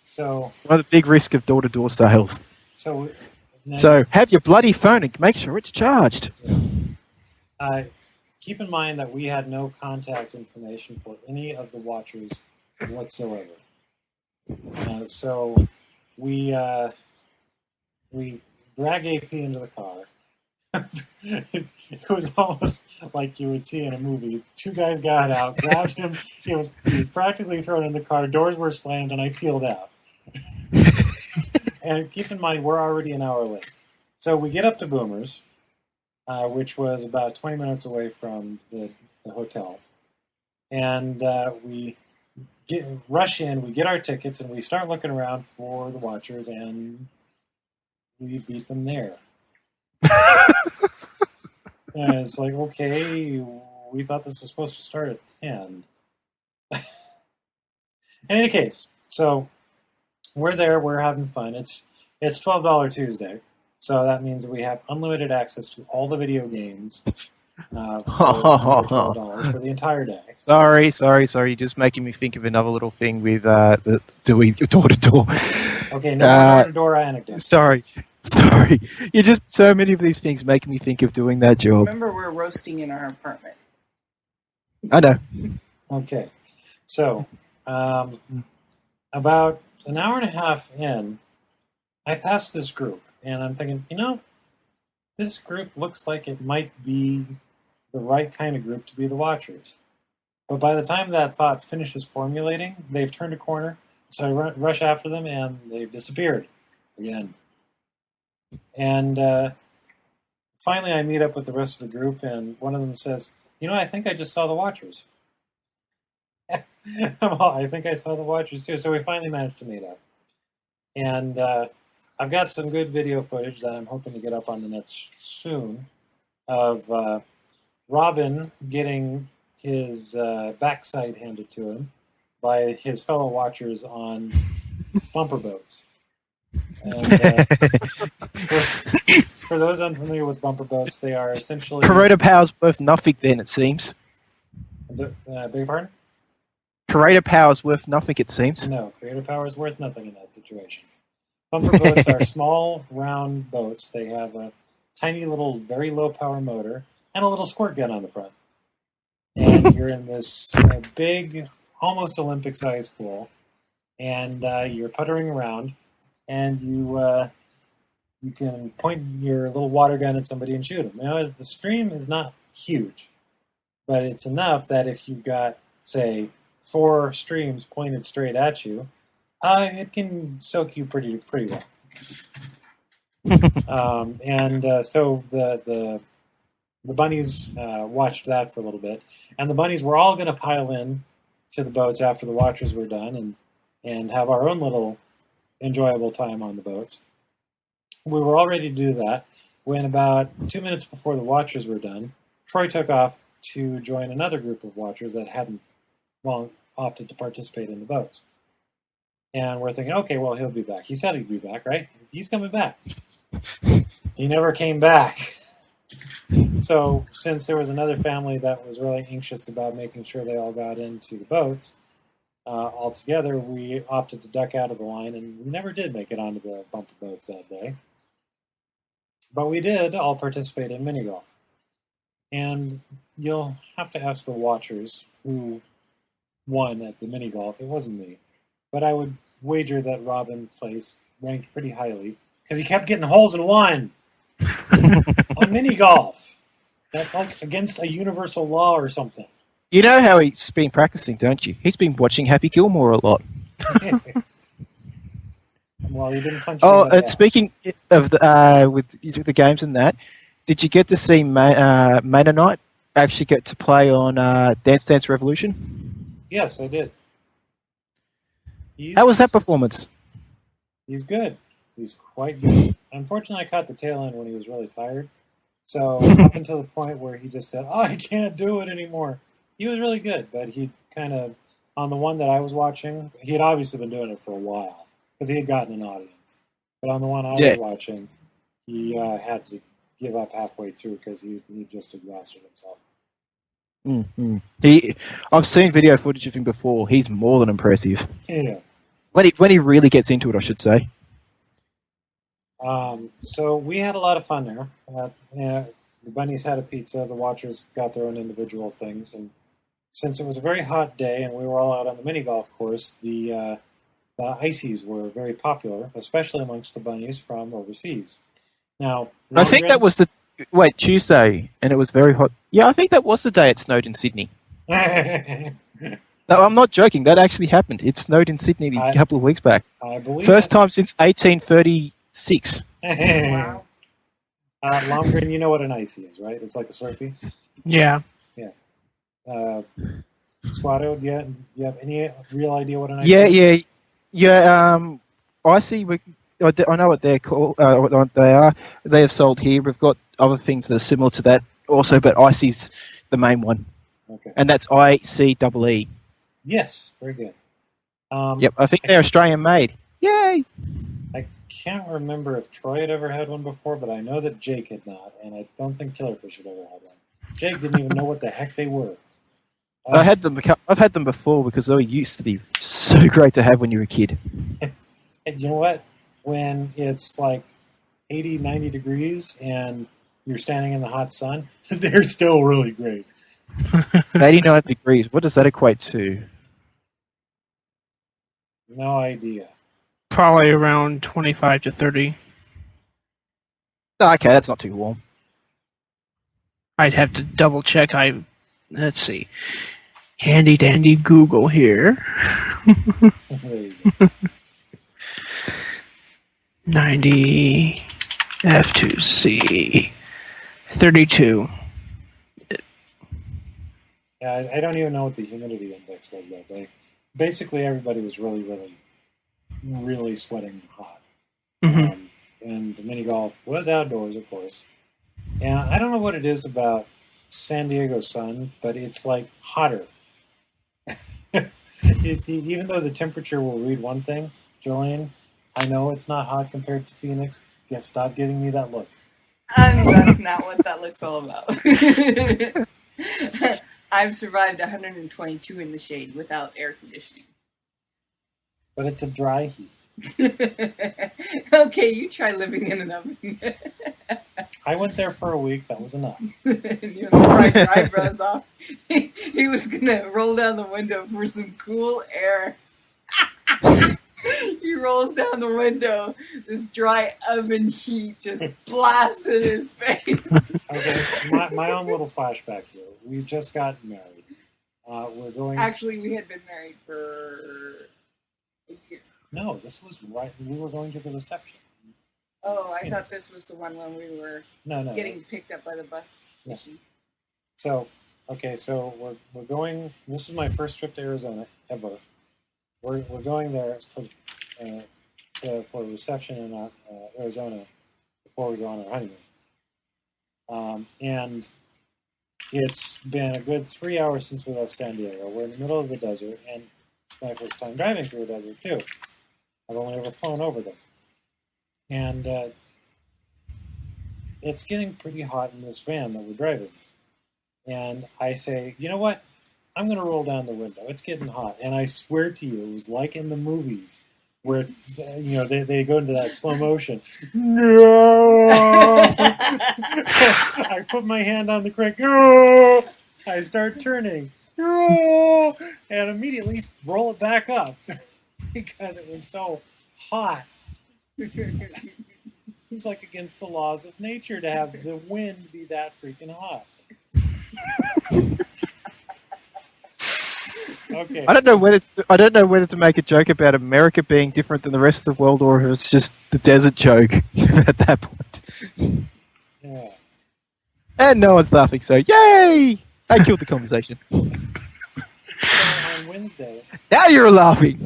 S1: So
S2: one of the big risk of door-to-door sales.
S1: So
S2: have your bloody phone and make sure it's charged.
S1: Yes. Keep in mind that we had no contact information for any of the watchers whatsoever. So we drag AP into the car. It was almost like you would see in a movie. Two guys got out, grabbed him. He was practically thrown in the car. Doors were slammed, and I peeled out. And keep in mind, we're already an hour late. So we get up to Boomer's, which was about 20 minutes away from the hotel. And we rush in, we get our tickets, and we start looking around for the watchers, and we beat them there. And it's like, okay, we thought this was supposed to start at 10. In any case, so we're there, we're having fun. It's $12 Tuesday, so that means that we have unlimited access to all the video games for $12 for the entire day.
S2: Sorry. You're just making me think of another little thing with the doing door-to-door.
S1: Okay, no door-to-door anecdotes.
S2: Sorry. You just, so many of these things make me think of doing that job.
S5: Remember, we're roasting in our apartment.
S2: I know.
S1: Okay, so about an hour and a half in, I passed this group, and I'm thinking, this group looks like it might be the right kind of group to be the watchers. But by the time that thought finishes formulating, they've turned a corner, so I rush after them, and they've disappeared again. And finally, I meet up with the rest of the group, and one of them says, I think I just saw the watchers. Well, I think I saw the watchers too. So we finally managed to meet up. And I've got some good video footage that I'm hoping to get up on the net soon of Robin getting his backside handed to him by his fellow watchers on bumper boats. And for those unfamiliar with bumper boats, they are essentially...
S2: Corona power's worth nothing then, it seems.
S1: Beg your pardon?
S2: Creator power is worth nothing, it seems.
S1: No, creator power is worth nothing in that situation. Bumper boats are small, round boats. They have a tiny little, very low power motor and a little squirt gun on the front. And you're in this big, almost Olympic-sized pool, and you're puttering around, and you can point your little water gun at somebody and shoot them. Now, the stream is not huge, but it's enough that if you've got, say, 4 streams pointed straight at you, it can soak you pretty well. So the bunnies watched that for a little bit, and the bunnies were all going to pile in to the boats after the watchers were done, and have our own little enjoyable time on the boats. We were all ready to do that when about 2 minutes before the watchers were done, Troy took off to join another group of watchers that hadn't long opted to participate in the boats. And we're thinking, okay, well, he'll be back. He said he'd be back, right? He's coming back. He never came back. So since there was another family that was really anxious about making sure they all got into the boats, all together, we opted to duck out of the line, and we never did make it onto the bumper boats that day. But we did all participate in mini golf. And you'll have to ask the watchers who won at the mini golf. It wasn't me. But I would wager that Robin Place ranked pretty highly because he kept getting holes in one on mini golf. That's like against a universal law or something.
S2: You know how he's been practicing, don't you? He's been watching Happy Gilmore a lot.
S1: Well, you didn't punch
S2: Oh,
S1: anybody out.
S2: speaking of with the games and that, did you get to see Knight actually get to play on Dance Dance Revolution?
S1: Yes, I did.
S2: How was that performance?
S1: He's good. He's quite good. Unfortunately, I caught the tail end when he was really tired. So up until the point where he just said, "Oh, I can't do it anymore," he was really good. But he kind of, on the one that I was watching, he had obviously been doing it for a while because he had gotten an audience. But on the one I was watching, he had to give up halfway through because he just exhausted himself.
S2: Mm-hmm. I've seen video footage of him before. He's more than impressive.
S1: Yeah.
S2: When he really gets into it, I should say.
S1: So we had a lot of fun there. The bunnies had a pizza. The watchers got their own individual things. And since it was a very hot day and we were all out on the mini golf course, the ices were very popular, especially amongst the bunnies from overseas. Now,
S2: I think that was Tuesday, and it was very hot. Yeah, I think that was the day it snowed in Sydney. No, I'm not joking. That actually happened. It snowed in Sydney a couple of weeks back.
S1: I believe
S2: First time since 1836.
S5: Wow.
S1: Lomgren, you know what an icy is, right? It's like a Slurpee.
S4: Yeah.
S1: Squato, do you have any real idea what an icy is?
S2: Yeah. Icy. I know what they're called. What they are. They have sold here. We've got other things that are similar to that also, but Icy's the main one.
S1: Okay.
S2: And that's ICEE.
S1: Yes, very good.
S2: Yep, I think they're Australian made. Yay!
S1: I can't remember if Troy had ever had one before, but I know that Jake had not, and I don't think Killerfish had ever had one. Jake didn't even know what the heck they were.
S2: I've had them before because they used to be so great to have when you were a kid.
S1: And you know what? When it's like 80, 90 degrees and you're standing in the hot sun, they're still really great.
S2: 89 degrees. What does that equate to?
S1: No idea.
S4: Probably around 25 to 30.
S2: Oh, okay, that's not too warm.
S4: I'd have to double check. Let's see. Handy dandy Google here.
S1: There you go.
S4: 90 F2C 32.
S1: Yeah, I don't even know what the humidity index was that day. Basically, everybody was really, really, really sweating hot.
S4: Mm-hmm.
S1: And the mini golf was outdoors, of course. And I don't know what it is about San Diego sun, but it's like hotter. Even though the temperature will read one thing, Jolene, I know it's not hot compared to Phoenix. Yes, stop giving me that look.
S5: That's not what that look's all about. I've survived 122 in the shade without air conditioning.
S1: But it's a dry heat.
S5: Okay, you try living in an oven.
S1: I went there for a week. That was enough.
S5: You know, fried your eyebrows off. He was gonna roll down the window for some cool air. He rolls down the window. This dry oven heat just blasts in his face.
S1: Okay, my own little flashback here. We just got married. We're going.
S5: Actually, we had been married for a year.
S1: No, this was right. We were going to the reception.
S5: Oh, I
S1: You
S5: thought
S1: know.
S5: this was the one when we were
S1: No.
S5: getting picked up by the bus
S1: Yeah.
S5: station.
S1: So, okay, so we're going. This is my first trip to Arizona ever. We're going there for a reception in Arizona before we go on our honeymoon. And it's been a good 3 hours since we left San Diego. We're in the middle of the desert, and it's my first time driving through the desert too. I've only ever flown over them, and it's getting pretty hot in this van that we're driving. And I say, you know what? I'm going to roll down the window. It's getting hot. And I swear to you, it was like in the movies where, they go into that slow motion. No! I put my hand on the crank. No! I start turning. No! And immediately roll it back up because it was so hot. It's like against the laws of nature to have the wind be that freaking hot. Okay.
S2: I don't know whether to make a joke about America being different than the rest of the world, or if it's just the desert joke at that point.
S1: Yeah.
S2: And no one's laughing, so yay! I killed the conversation.
S1: So on Wednesday,
S2: Now you're laughing.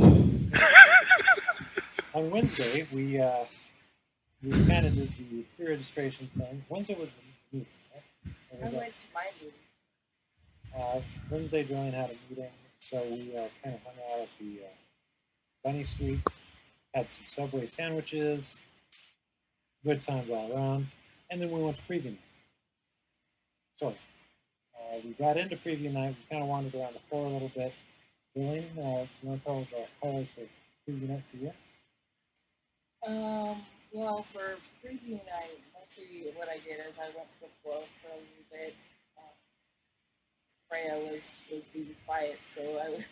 S1: we kind of did the pre-registration thing. Wednesday was the meeting, right?
S5: I went to my meeting.
S1: Wednesday, Julian had a meeting, so we kind of hung out at the Bunny Suite, had some Subway sandwiches, good times all around, and then we went to preview night. So we got into preview night. We kind of wandered around the floor a little bit. Julian, you want to tell us the highlights of preview night for you?
S5: Well, for preview night, mostly what I did is I went to the floor for a little bit. Freya was being quiet, so I was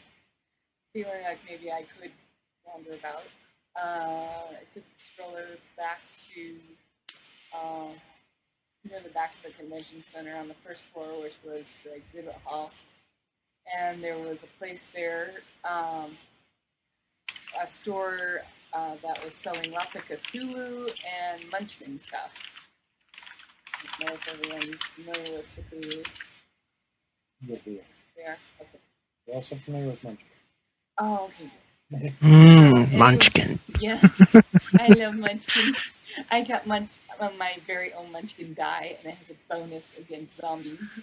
S5: feeling like maybe I could wander about. I took the stroller back to near the back of the convention center on the first floor, which was the exhibit hall. And there was a place there, a store that was selling lots of Cthulhu and Munchkin stuff. I don't know if everyone's familiar with Cthulhu.
S1: Good deal.
S5: They are? Okay.
S1: You're also familiar with Munchkin.
S5: Oh, okay.
S4: Munchkin.
S5: Yes, I love Munchkin. I got my very own Munchkin die, and it has a bonus against zombies.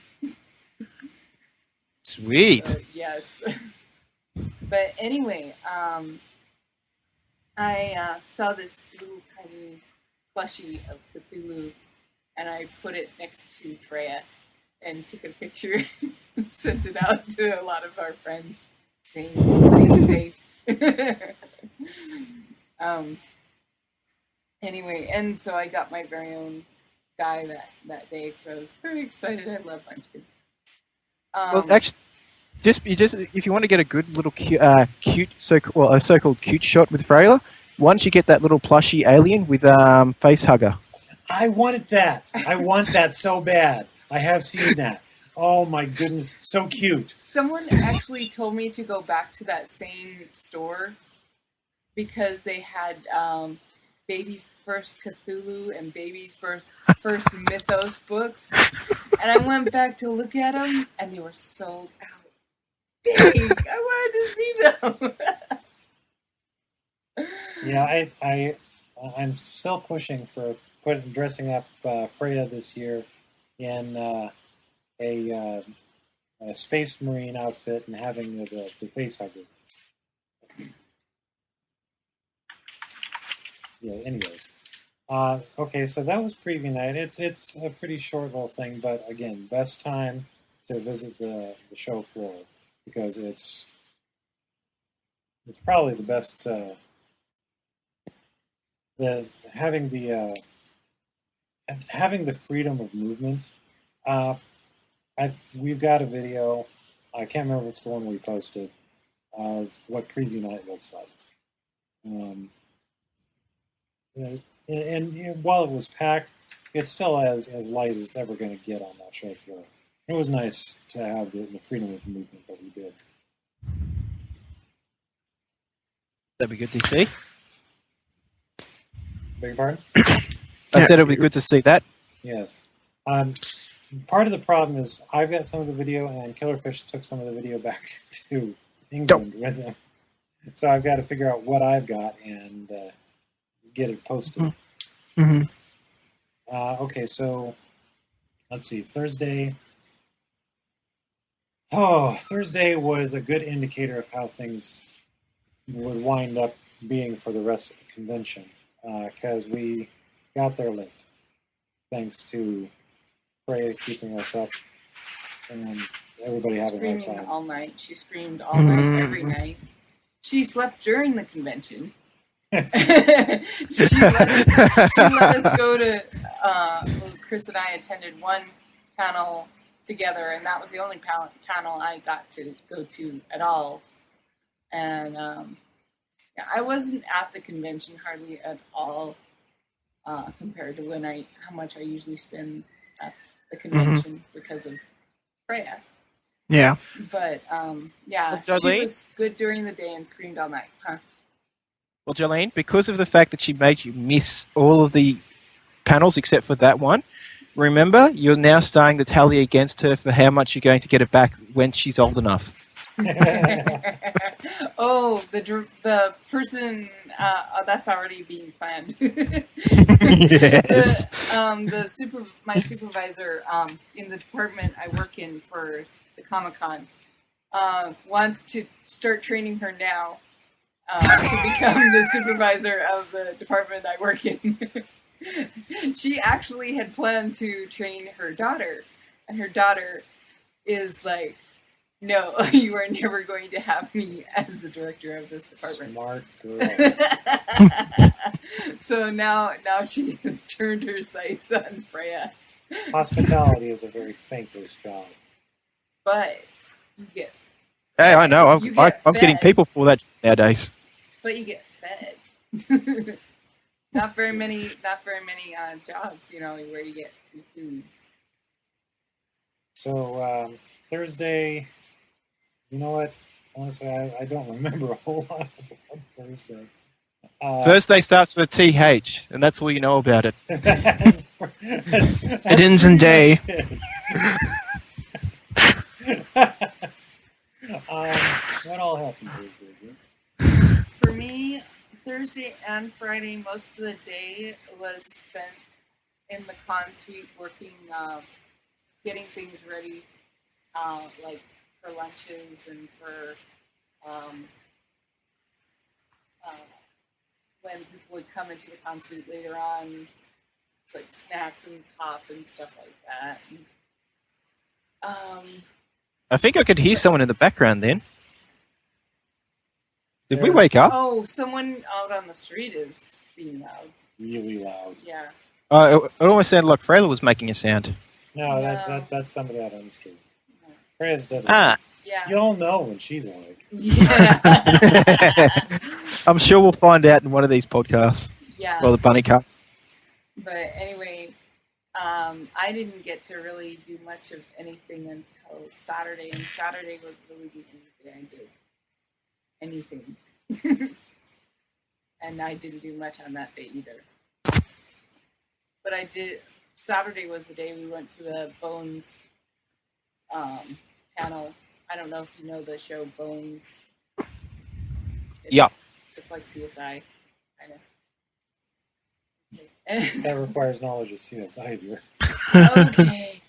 S2: Sweet.
S5: So, yes. But anyway, I saw this little tiny plushie of Cthulhu, and I put it next to Freya and took a picture and sent it out to a lot of our friends saying, stay safe. Anyway, and so I got my very own guy that day, so I was very excited. I love Munchkin.
S2: Well, actually, if you want to get a good little a so-called cute shot with Freyla, once you get that little plushy alien with face hugger.
S1: I wanted that. I want that so bad. I have seen that. Oh my goodness, so cute.
S5: Someone actually told me to go back to that same store because they had Baby's First Cthulhu and Baby's First Mythos books. And I went back to look at them, and they were sold out. Dang, I wanted to see them.
S1: Yeah, I'm still pushing for dressing up Freya this year in a Space Marine outfit and having the face hugger. Yeah. Anyways, okay. So that was preview night. It's a pretty short little thing, but again, best time to visit the show floor because it's probably the best. Having the freedom of movement. We've got a video. I can't remember if it's the one we posted of what preview night looks like. And while it was packed, it's still as light as it's ever going to get on that show floor. It was nice to have the freedom of movement that we did.
S2: That'd be good to see.
S1: Beg your pardon?
S2: I said it would be good to see that.
S1: Yes. Part of the problem is I've got some of the video, and Killerfish took some of the video back to England with him. So I've got to figure out what I've got and get it posted.
S4: Mm-hmm.
S1: Okay, so let's see. Thursday. Oh, Thursday was a good indicator of how things would wind up being for the rest of the convention, because we got there late, thanks to Freya keeping us up and everybody having a hard
S5: Screaming
S1: time.
S5: all night. She screamed all night, every night. She slept during the convention. she let us go to. Chris and I attended one panel together, and that was the only panel I got to go to at all. And I wasn't at the convention hardly at all, compared to how much I usually spend at the convention because of Freya.
S4: Yeah.
S5: But yeah,
S2: Well,
S5: she
S2: Jolene?
S5: was good during the day and screamed all night. Huh?
S2: Well, Jolene, because of the fact that she made you miss all of the panels except for that one, remember, you're now starting the tally against her for how much you're going to get it back when she's old enough.
S5: Oh, the person that's already being planned.
S2: Yes.
S5: My supervisor in the department I work in for the Comic-Con wants to start training her now to become the supervisor of the department I work in. She actually had planned to train her daughter, and her daughter is like, "No, you are never going to have me as the director of this department."
S1: Smart girl.
S5: So now she has turned her sights on Freya.
S1: Hospitality is a very thankless job.
S5: But you get
S2: Hey, I know.
S5: You get
S2: I'm getting
S5: fed.
S2: people for that nowadays.
S5: But you get fed. Not very many jobs, where you get food.
S1: So Thursday, you know what? Honestly, I don't remember a whole lot about Thursday.
S2: Thursday starts with a TH, and that's all you know about it.
S1: It
S4: ends in day.
S1: What all happened Thursday?
S5: For me, Thursday and Friday, most of the day was spent in the con suite working, getting things ready, like for lunches and for when people would come into the con suite later on. It's like snacks and pop and stuff like that.
S2: I think I could hear someone in the background then. Did we wake up?
S5: Oh, someone out on the street is being loud.
S1: Really loud.
S5: Yeah.
S2: It almost sounded like Freyla was making a sound.
S1: No,
S5: No.
S1: that's somebody out on the street. Freya's dead.
S2: Ah.
S5: Yeah.
S1: You'll know when she's awake.
S5: Yeah.
S2: I'm sure we'll find out in one of these podcasts.
S5: Yeah.
S2: Well, the Bunnycast.
S5: But anyway, I didn't get to really do much of anything until Saturday, and Saturday was really the only day I did anything. And I didn't do much on that day either. But I did. Saturday was the day we went to the Bones panel. I don't know if you know the show Bones.
S2: Yeah.
S5: It's like CSI, kind of.
S1: That requires knowledge of CSI, dear.
S5: Okay.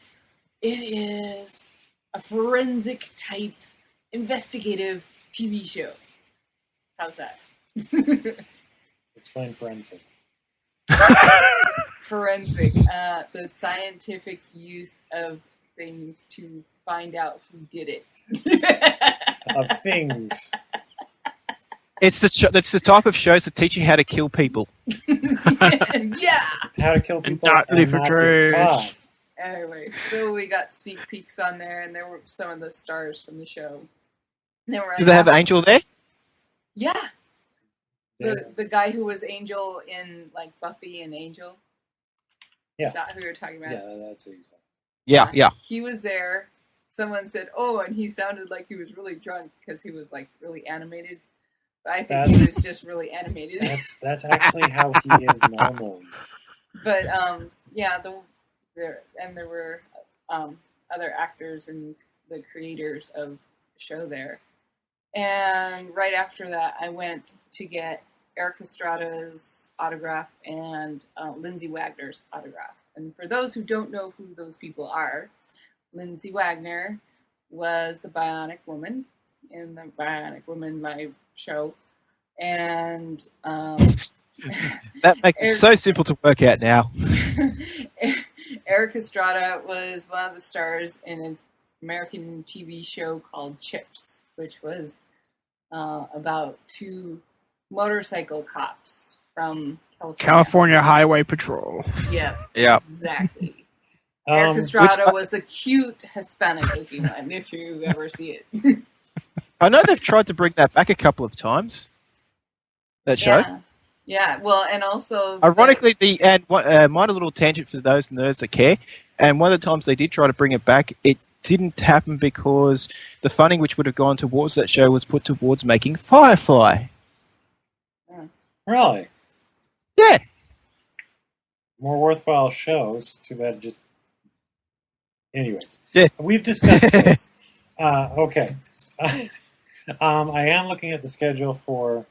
S5: It is a forensic type investigative TV show. How's that?
S1: Explain forensic.
S5: Forensic. The scientific use of things to find out who did it.
S1: Of things.
S2: It's the type of shows that teach you how to kill people.
S5: Yeah.
S1: How to kill people
S4: Not
S1: and
S4: leave for
S1: not get
S4: trash.
S1: caught.
S5: Anyway, so we got sneak peeks on there, and there were some of the stars from the show. And they were
S2: Did they have Angel there?
S5: Yeah.
S1: Yeah.
S5: The guy who was Angel in like Buffy and Angel.
S1: Yeah.
S5: Is that who you're talking about?
S1: Yeah, that's what you said.
S2: Yeah.
S5: He was there. Someone said, "Oh," and he sounded like he was really drunk because he was like really animated. I think he was just really animated.
S1: That's actually how he is normally.
S5: But yeah, there were other actors and the creators of the show there. And right after that, I went to get Eric Estrada's autograph and Lindsay Wagner's autograph. And for those who don't know who those people are, Lindsay Wagner was the Bionic Woman in the Bionic Woman live show. And
S2: That makes it so simple to work out now.
S5: Eric Estrada was one of the stars in an American TV show called Chips, which was about two motorcycle cops from
S4: California Highway Patrol.
S5: Yeah,
S2: Yeah.
S5: Exactly. Eric Estrada was the cute Hispanic-looking one, if you ever see it.
S2: I know they've tried to bring that back a couple of times. That show.
S5: Yeah. Well, and also
S2: Ironically, minor little tangent for those nerds that care. And one of the times they did try to bring it back, it didn't happen because the funding which would have gone towards that show was put towards making Firefly.
S1: Really?
S2: Yeah.
S1: More worthwhile shows. Too bad just... Anyways.
S2: Yeah.
S1: We've discussed this. Okay. I am looking at the schedule for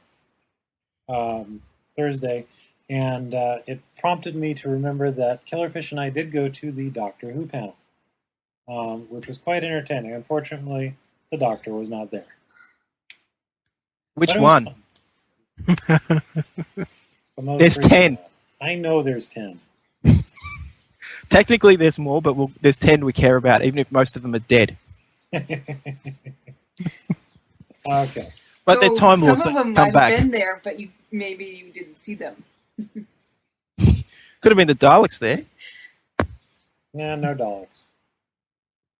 S1: Thursday, and it prompted me to remember that Killerfish and I did go to the Doctor Who panel, which was quite entertaining. Unfortunately, the Doctor was not there.
S2: Which one? There's 10.
S1: I know there's 10.
S2: Technically, there's more, but there's 10 we care about, even if most of them are dead.
S1: Okay.
S2: But they're timeless.
S5: Some of them
S2: come
S5: might
S2: back.
S5: have been there, but maybe you didn't see them.
S2: Could have been the Daleks there.
S1: Yeah, no Daleks.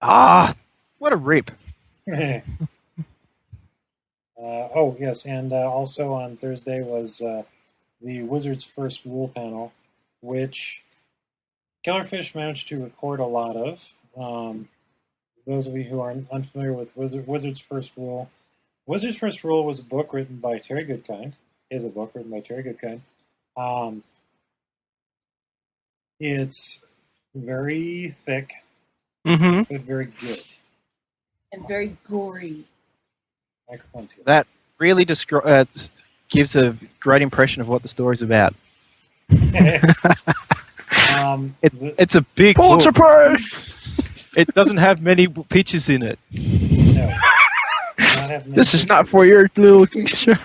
S2: Ah, what a rip.
S1: Oh, yes, and also on Thursday was the Wizard's First Rule panel, which Killerfish managed to record a lot of. Those of you who are unfamiliar with Wizard's First Rule, Wizard's First Rule was a book written by Terry Goodkind. Is a book written by Terry Goodkind. It's very thick, but very good.
S5: And very gory.
S1: Microphone's here.
S2: That really gives a great impression of what the story's about. It's a big
S4: Pulitzer
S2: book.
S4: Prize!
S2: It doesn't have many pictures in it.
S1: No.
S4: This is not for your little show.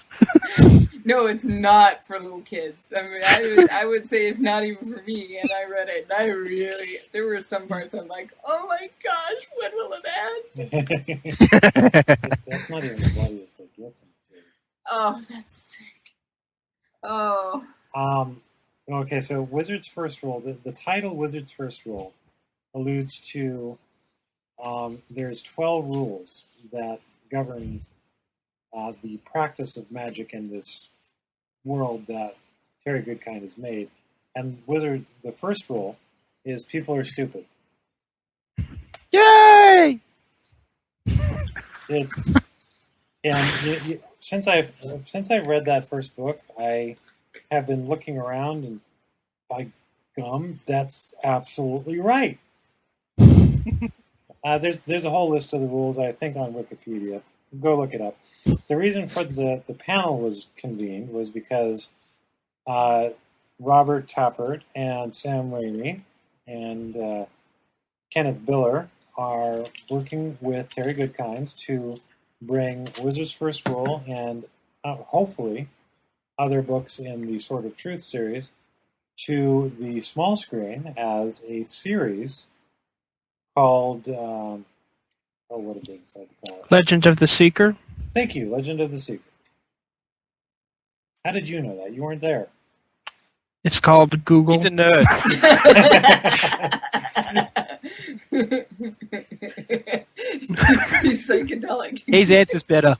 S5: No, it's not for little kids. I mean, I would say it's not even for me. And I read it, and there were some parts I'm like, oh my gosh, when will it end?
S1: That's not even the bloodiest it gets in the series.
S5: Oh, that's sick. Oh.
S1: Okay, so Wizard's First Rule. The title Wizard's First Rule alludes to there's 12 rules that govern the practice of magic in this world that Terry Goodkind has made. And the first rule is people are stupid.
S2: Yay!
S1: Since I've read that first book, I have been looking around and by gum, that's absolutely right. There's a whole list of the rules, I think, on Wikipedia. Go look it up. The reason for the panel was convened was because Robert Tappert and Sam Raimi and Kenneth Biller are working with Terry Goodkind to bring Wizard's First Rule and hopefully other books in the Sword of Truth series to the small screen as a series called... what did they decide to call it?
S4: Legend of the Seeker.
S1: Thank you, Legend of the Seeker. How did you know that? You weren't there.
S4: It's called Google.
S2: He's a nerd.
S5: He's psychedelic.
S2: His answer's better.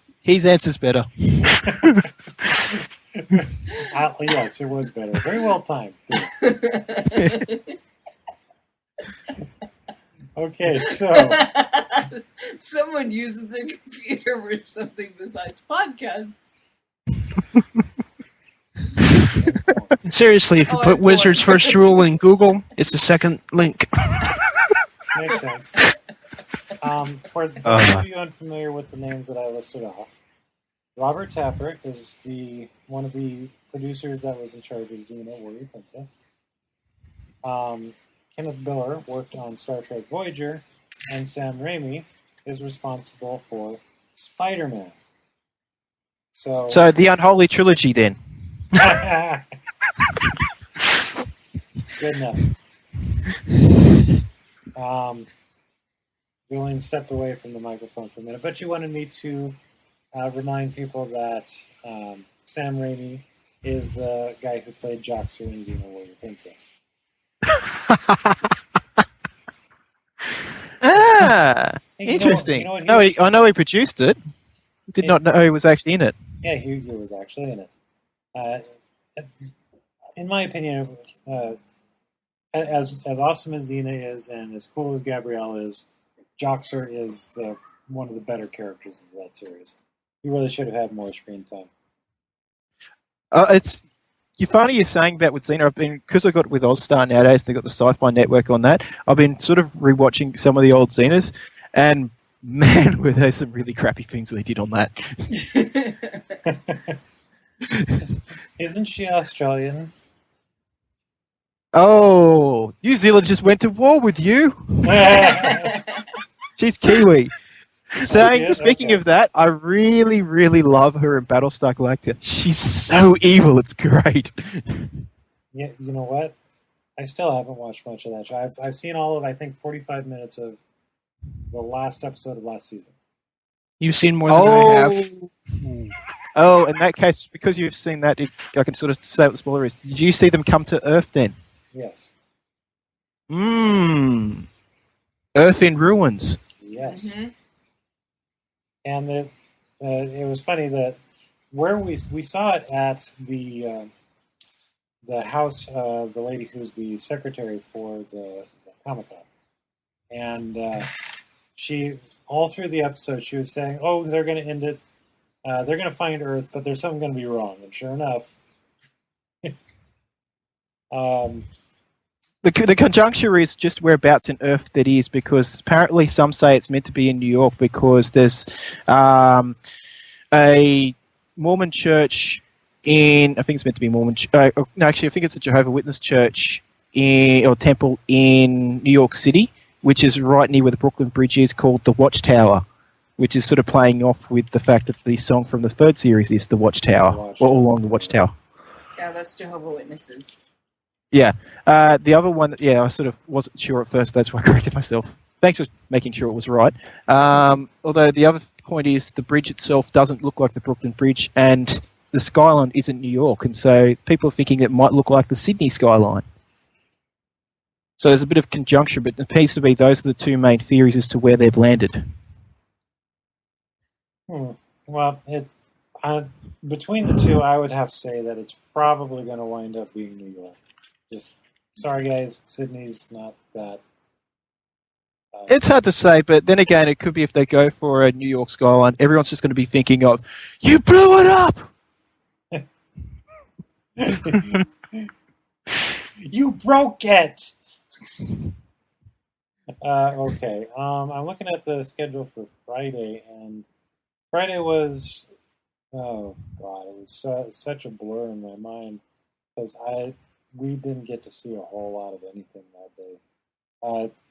S1: Yes, it was better. Very well timed. Okay, so...
S5: Someone uses their computer for something besides podcasts.
S4: Seriously, if you
S5: Oh,
S4: put
S5: I'm
S4: Wizard's
S5: bored.
S4: First Rule in Google, it's the second link.
S1: Makes sense. For those of you unfamiliar with the names that I listed off, Robert Tapert is one of the producers that was in charge of Xena Warrior Princess. Kenneth Biller worked on Star Trek Voyager, and Sam Raimi is responsible for Spider-Man.
S2: So the unholy trilogy then.
S1: Good enough. Julian stepped away from the microphone for a minute, but you wanted me to remind people that Sam Raimi is the guy who played Joxer in Xena Warrior Princess. Hey,
S2: Interesting.
S1: what he
S2: I know he produced it. Did not know he was actually in it.
S1: Yeah, he was actually in it. In my opinion, as awesome as Xena is and as cool as Gabrielle is, Joxer is one of the better characters of that series. He really should have had more screen time.
S2: You're funny you're saying about with Xena. Because I got with Ozstar nowadays, they got the Sci-Fi Network on that. I've been sort of rewatching some of the old Xenas, and man, were there some really crappy things they did on that.
S1: Isn't she Australian?
S2: Oh, New Zealand just went to war with you. She's Kiwi. Speaking of that, I really, really love her in Battlestar Galactica. She's so evil, it's great.
S1: Yeah, you know what? I still haven't watched much of that show. I've seen all of, I think, 45 minutes of the last episode of last season.
S4: You've seen more than I have.
S2: Oh, in that case, because you've seen that, I can sort of say what the spoiler is. Did you see them come to Earth then?
S1: Yes.
S2: Earth in ruins.
S1: Yes.
S5: Mm-hmm.
S1: And it was funny that where we saw it at the house of the lady who's the secretary for the Comic-Con. And she, all through the episode, she was saying, oh, they're going to end it. They're going to find Earth, but there's something going to be wrong. And sure enough,
S2: the conjuncture is just whereabouts in Earth that is, because apparently some say it's meant to be in New York because there's a Mormon church I think it's meant to be Mormon. No, actually, I think it's a Jehovah's Witness church or temple in New York City, which is right near where the Brooklyn Bridge is, called the Watchtower, which is sort of playing off with the fact that the song from the third series is the Watchtower, or along the Watchtower.
S5: Yeah, that's Jehovah's Witnesses.
S2: Yeah. The other one, I sort of wasn't sure at first. That's why I corrected myself. Thanks for making sure it was right. Although the other point is the bridge itself doesn't look like the Brooklyn Bridge, and the skyline isn't New York, and so people are thinking it might look like the Sydney skyline. So there's a bit of conjunction, but it appears to be those are the two main theories as to where they've landed.
S1: Well, between the two, I would have to say that it's probably going to wind up being New York. Just sorry, guys, Sydney's not that.
S2: It's hard to say, but then again, it could be if they go for a New York skyline, everyone's just going to be thinking of, you blew it up!
S1: You broke it! Okay, I'm looking at the schedule for Friday, and Friday was, oh god, it was such a blur in my mind, because we didn't get to see a whole lot of anything that day.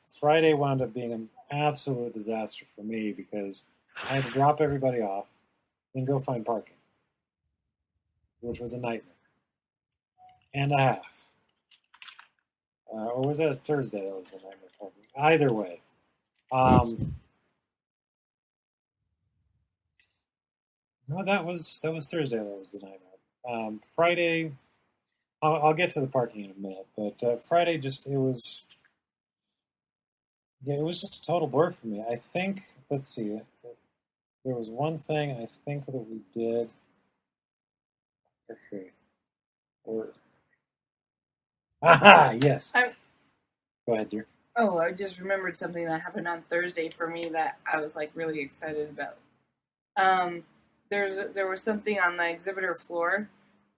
S1: Friday wound up being an absolute disaster for me because I had to drop everybody off and go find parking, which was a nightmare and a half. Or was that a Thursday? That was the nightmare parking. Either way, no, that was Thursday. That was the nightmare. Friday, I'll get to the parking in a minute, but Friday it was just a total blur for me. I think, let's see, there was one thing I think that we did. Okay. Aha, yes. Go ahead, dear.
S5: Oh, I just remembered something that happened on Thursday for me that I was like really excited about. there was something on the exhibitor floor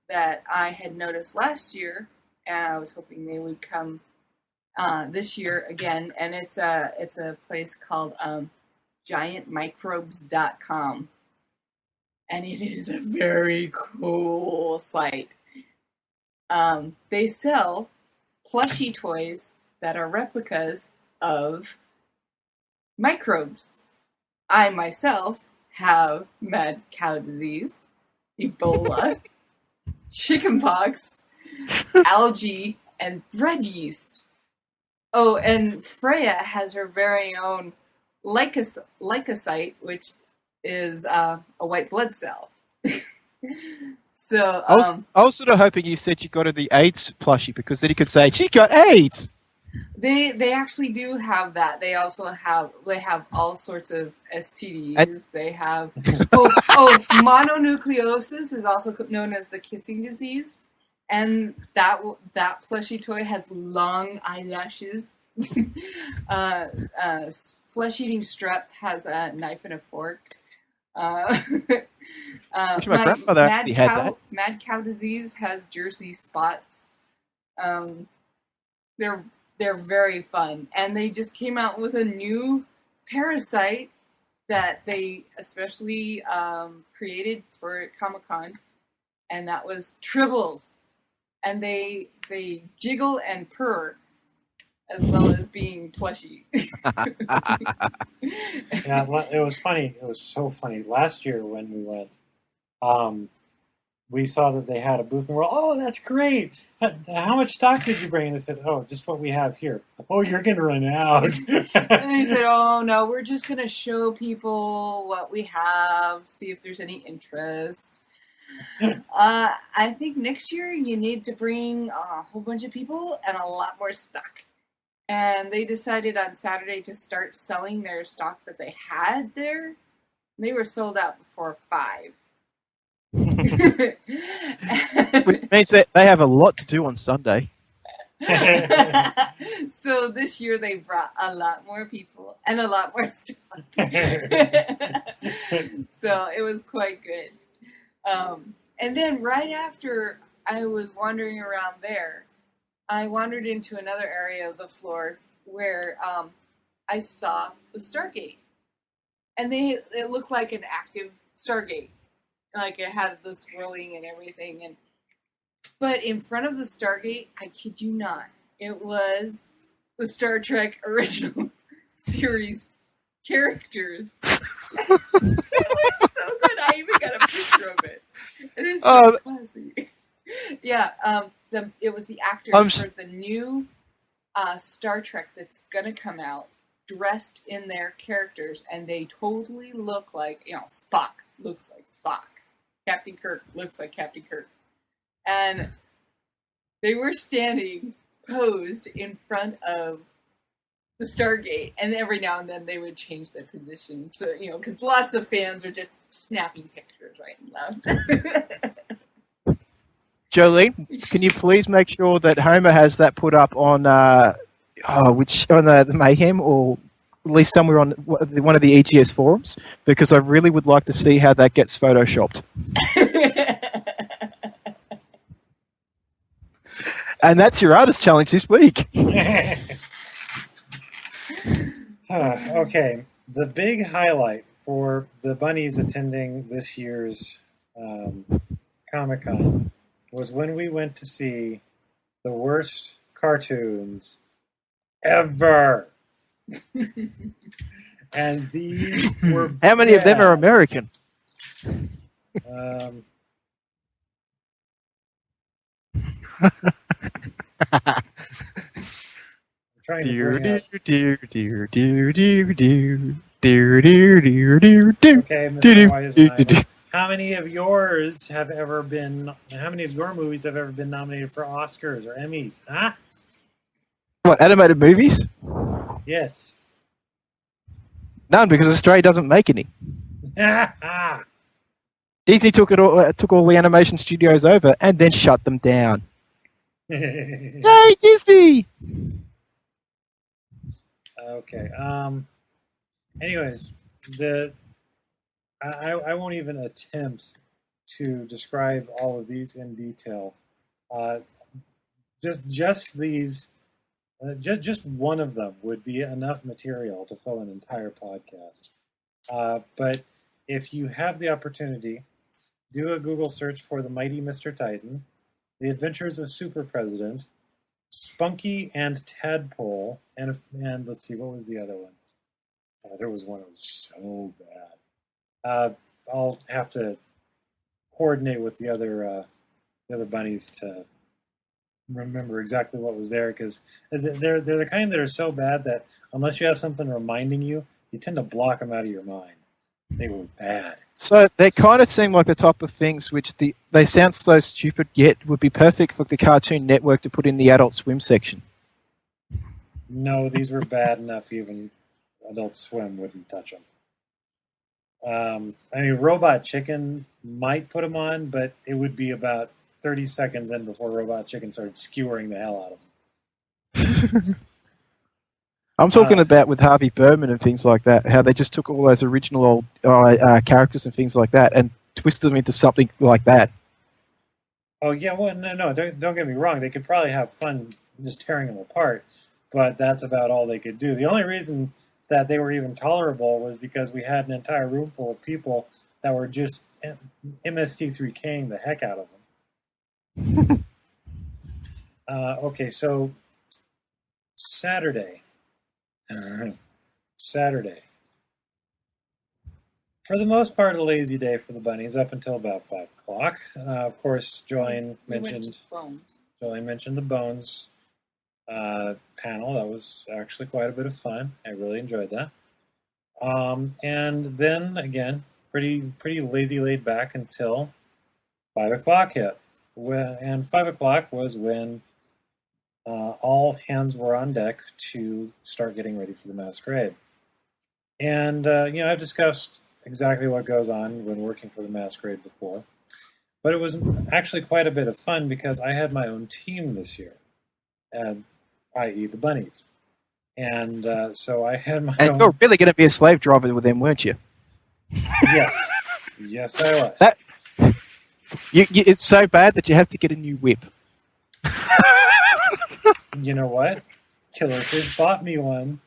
S5: that I had noticed last year, and I was hoping they would come this year again. And it's a place called giantmicrobes.com, and it is a very cool site. They sell plushie toys that are replicas of microbes. I myself have mad cow disease, Ebola, chickenpox, algae, and bread yeast. Oh, and Freya has her very own leukocyte, which is a white blood cell. So
S2: I was sort of hoping you said you got her the AIDS plushie because then you could say she got AIDS.
S5: they actually do have that. They have all sorts of STDs. They have mononucleosis is also known as the kissing disease, and that plushie toy has long eyelashes. Flesh-eating strep has a knife and a fork.
S2: Which my grandmother actually had that.
S5: Mad cow disease has Jersey spots. They're very fun, and they just came out with a new parasite that they especially created for Comic-Con, and that was tribbles, and they jiggle and purr as well as being plushy.
S1: Yeah, it was funny. It was so funny. Last year when we went, we saw that they had a booth, and we're oh, that's great. How much stock did you bring? And they said, oh, just what we have here. Oh, you're going to run out.
S5: And they said, oh, no, we're just going to show people what we have, see if there's any interest. I think next year you need to bring a whole bunch of people and a lot more stock. And they decided on Saturday to start selling their stock that they had there. They were sold out before 5.
S2: Which means that they have a lot to do on Sunday.
S5: So this year they brought a lot more people and a lot more stock. So it was quite good. And then right after I was wandering around there, I wandered into another area of the floor where I saw the Stargate. And it looked like an active Stargate. Like it had the swirling and everything. But in front of the Stargate, I kid you not, it was the Star Trek original series characters. It was so good. I even got a picture of it. It is so classy. Yeah, it was the actors for the new Star Trek that's gonna come out, dressed in their characters, and they totally look like, Spock looks like Spock. Captain Kirk looks like Captain Kirk. And they were standing posed in front of the Stargate, and every now and then they would change their position. So, because lots of fans are just snapping pictures right and left.
S2: Jolene, can you please make sure that Homer has that put up on the Mayhem, or at least somewhere on one of the EGS forums, because I really would like to see how that gets photoshopped. And that's your artist challenge this week.
S1: Okay, the big highlight for the bunnies attending this year's Comic-Con was when we went to see the worst cartoons ever. And these were
S2: How many of them are American?
S1: Trying to bring up... Okay, Mr. Weisenheimer, how many of your movies have ever been nominated for Oscars or Emmys? Huh?
S2: What, animated movies?
S1: Yes.
S2: None, because Australia doesn't make any. Disney took all the animation studios over and then shut them down. Yay, Disney!
S1: Okay. Anyways, the I won't even attempt to describe all of these in detail. Uh, just these, just one of them would be enough material to fill an entire podcast. But if you have the opportunity, do a Google search for the Mighty Mr. Titan, The Adventures of Super President, Spunky and Tadpole, and let's see, what was the other one? There was one that was so bad. I'll have to coordinate with the other bunnies to remember exactly what was there, because they're the kind that are so bad that unless you have something reminding you, you tend to block them out of your mind. They were bad.
S2: So they kind of seem like the type of things which they sound so stupid, yet would be perfect for the Cartoon Network to put in the Adult Swim section.
S1: No, these were bad enough even Adult Swim wouldn't touch them. I mean, Robot Chicken might put them on, but it would be about 30 seconds in before Robot Chicken started skewering the hell out of them.
S2: I'm talking about with Harvey Birdman and things like that, how they just took all those original old characters and things like that and twisted them into something like that.
S1: Oh, yeah, well, no, don't get me wrong. They could probably have fun just tearing them apart, but that's about all they could do. The only reason that they were even tolerable was because we had an entire room full of people that were just MST3K'ing the heck out of them. Okay, so Saturday. For the most part, a lazy day for the bunnies up until about 5 o'clock. Of course, Joanne mentioned the Bones panel. That was actually quite a bit of fun. I really enjoyed that. And then again, pretty lazy, laid back until 5 o'clock hit. And 5 o'clock was when all hands were on deck to start getting ready for the masquerade. And I've discussed exactly what goes on when working for the masquerade before, but it was actually quite a bit of fun because I had my own team this year, i.e. the bunnies. And so I had my own...
S2: And you're really going to be a slave driver with them, weren't you?
S1: Yes, I was.
S2: It's so bad that you have to get a new whip.
S1: You know what? Killerfish bought me one.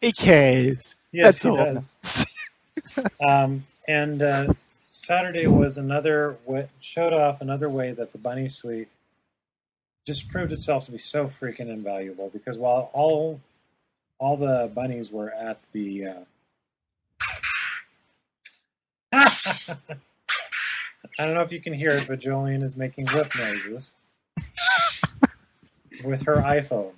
S2: He cares.
S1: Yes,
S2: That's
S1: he
S2: all.
S1: does. And Saturday was showed off another way that the Bunny Suite just proved itself to be so freaking invaluable, because while all the bunnies were at the I don't know if you can hear it, but Jolene is making lip noises with her iPhone.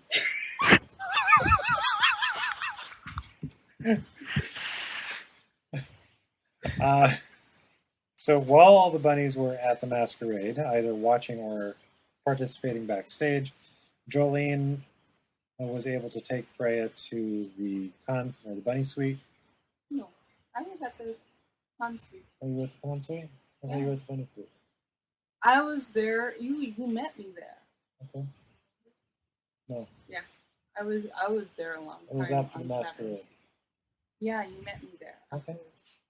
S1: So while all the bunnies were at the masquerade, either watching or participating backstage, Jolene was able to take Freya to the bunny suite.
S5: No, I was at the con suite.
S1: Are you at the con suite? Or are you at the bunny suite?
S5: I was there. You met me there.
S1: Okay. No.
S5: Yeah, I was there a long time.
S1: It was after the
S5: on
S1: masquerade.
S5: Saturday. Yeah, you met me there.
S1: Okay.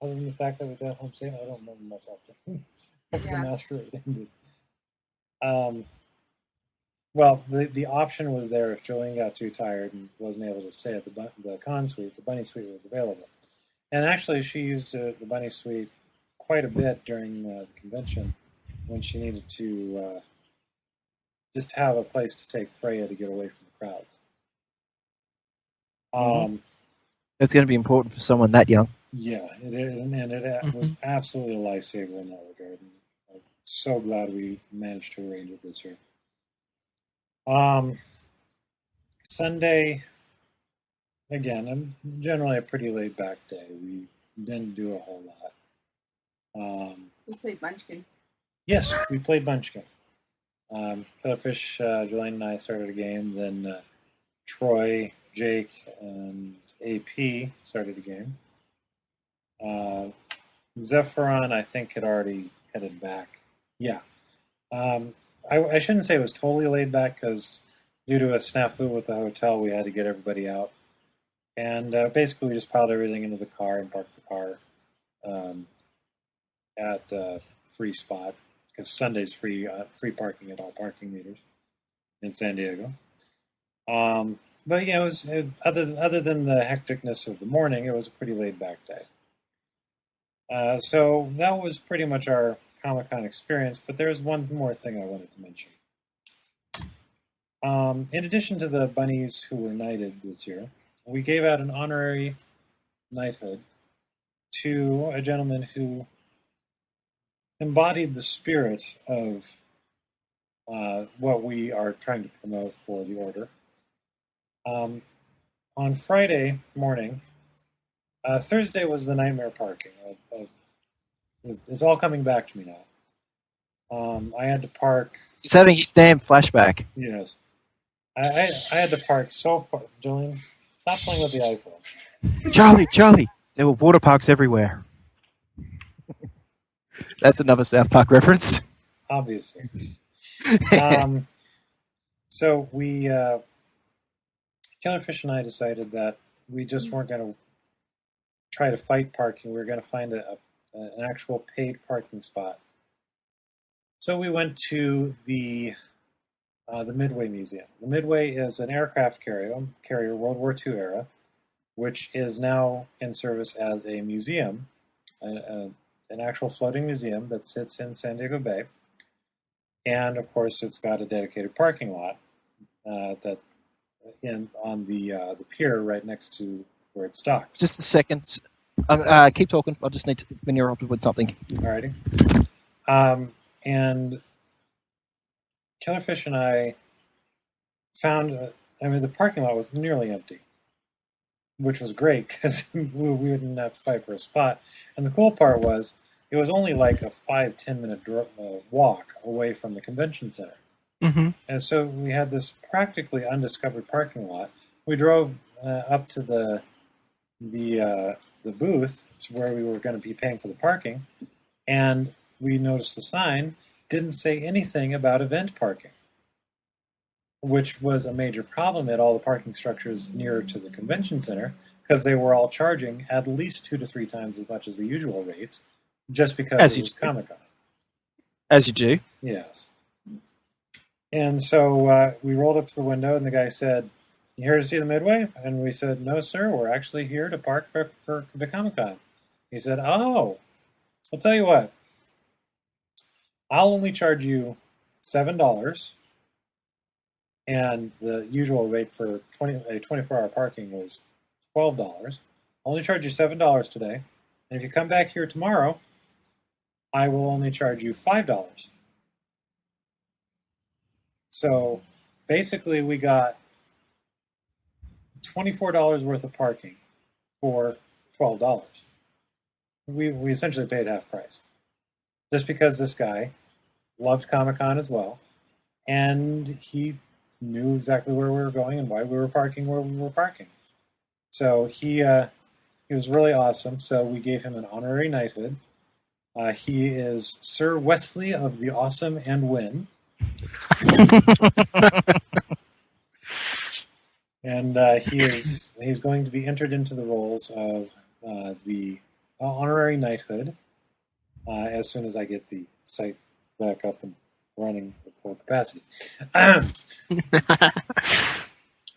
S1: Other than the fact that we got home safe, I don't remember much after the masquerade ended. Well, the option was there if Jolene got too tired and wasn't able to stay at the con suite. The bunny suite was available, and actually, she used the bunny suite quite a bit during the convention when she needed to just have a place to take Freya to get away from the crowds.
S2: That's going to be important for someone that young.
S1: Yeah, it is, and it was absolutely a lifesaver in that regard. And I'm so glad we managed to arrange it this year. Sunday, again, generally a pretty laid back day. We didn't do a whole lot.
S5: We played Munchkin.
S1: Yes, we played Bunchkin. Killerfish, Jolene and I started a game. Then Troy, Jake, and AP started a game. Zephyron, I think, had already headed back. Yeah. I shouldn't say it was totally laid back, because due to a snafu with the hotel, we had to get everybody out. And basically, we just piled everything into the car and parked the car at a free spot, because Sunday's free parking at all parking meters in San Diego. But yeah, other than the hecticness of the morning, it was a pretty laid back day. So that was pretty much our Comic-Con experience. But there's one more thing I wanted to mention. In addition to the bunnies who were knighted this year, we gave out an honorary knighthood to a gentleman who embodied the spirit of what we are trying to promote for the order. On Friday morning, Thursday was the nightmare parking. It's all coming back to me now. I had to park.
S2: He's having his damn flashback.
S1: Yes. I had to park so far. Julian, stop playing with the iPhone.
S2: Charlie, there were water parks everywhere. That's another South Park reference.
S1: Obviously. So we, Killerfish and I decided that we just weren't going to try to fight parking. We were going to find an actual paid parking spot. So we went to the Midway Museum. The Midway is an aircraft carrier, World War II era, which is now in service as a museum, an actual floating museum that sits in San Diego Bay. And of course, it's got a dedicated parking lot on the pier right next to where it's docked.
S2: Just a second. Keep talking. I just need to be interrupted with something.
S1: Alrighty. And Killerfish and I found, the parking lot was nearly empty, which was great because we didn't have to fight for a spot. And the cool part was, it was only like a 5-10 minute walk away from the convention center.
S4: Mm-hmm.
S1: And so we had this practically undiscovered parking lot. We drove up to the booth to where we were going to be paying for the parking, and we noticed the sign didn't say anything about event parking, which was a major problem at all the parking structures nearer to the convention center, because they were all charging at least 2 to 3 times as much as the usual rates, just because it was Comic-Con.
S2: As you do.
S1: Yes. And so we rolled up to the window, and the guy said, "You here to see the Midway?" And we said, "No, sir, we're actually here to park for the Comic-Con." He said, "Oh, I'll tell you what. I'll only charge you $7, and the usual rate for a 24-hour parking was $12. I'll only charge you $7 today, and if you come back here tomorrow, I will only charge you $5. So basically, we got $24 worth of parking for $12. We essentially paid half price, just because this guy loved Comic-Con as well, and he knew exactly where we were going and why we were parking where we were parking. So he was really awesome. So we gave him an honorary knighthood. He is Sir Wesley of the Awesome and Win. And he's going to be entered into the roles of the honorary knighthood as soon as I get the site back up and running at full capacity.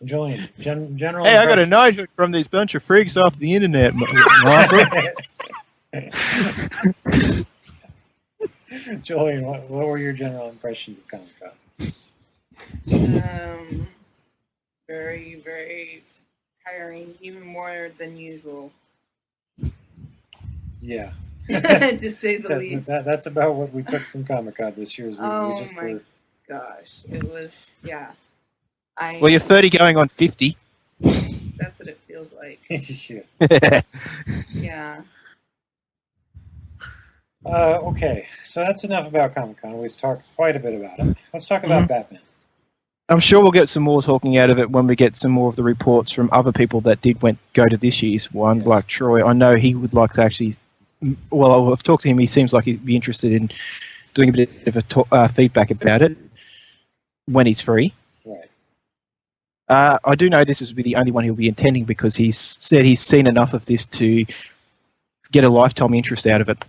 S1: Julian, general.
S2: Hey, I got a knighthood from this bunch of freaks off the internet, Margaret.
S1: Julian, what were your general impressions of Comic-Con?
S5: Very, very tiring, even more than usual.
S1: Yeah.
S5: To say the least.
S1: That's about what we took from Comic-Con this year.
S5: Gosh. It was, yeah.
S2: Well, you're 30 going on 50.
S5: That's what it feels like.
S1: Yeah.
S5: Yeah.
S1: Okay, so that's enough about Comic-Con. We've talked quite a bit about it. Let's talk about Batman.
S2: I'm sure we'll get some more talking out of it when we get some more of the reports from other people that did go to this year's one,
S1: Yes.
S2: like Troy. I know he would like to actually. Well, I've talked to him. He seems like he'd be interested in doing a bit of a feedback about it when he's free.
S1: Right.
S2: I do know this will be the only one he'll be attending because he's said he's seen enough of this to get a lifetime interest out of it.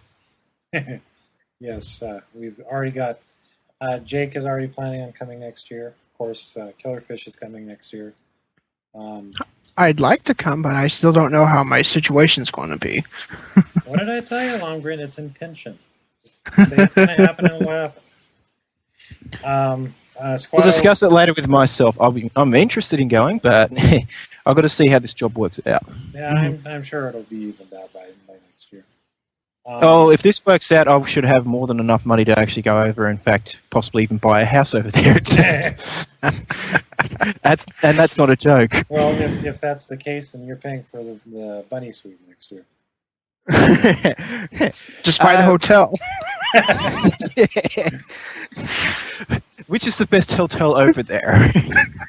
S1: Yes, we've already got. Jake is already planning on coming next year. Of course, Killerfish is coming next year.
S4: I'd like to come, but I still don't know how my situation's going to be.
S1: What did I tell you, Lomgren? It's intention. Just say it's going to happen and it will happen. Squato,
S2: We'll discuss it later with myself. I'm interested in going, but I've got to see how this job works out.
S1: Yeah, I'm sure it'll be evened out by next year.
S2: If this works out, I should have more than enough money to actually go over. In fact, possibly even buy a house over there. That's not a joke.
S1: Well, if that's the case, then you're paying for the bunny suite next year.
S4: Just buy the hotel.
S2: Which is the best hotel over there?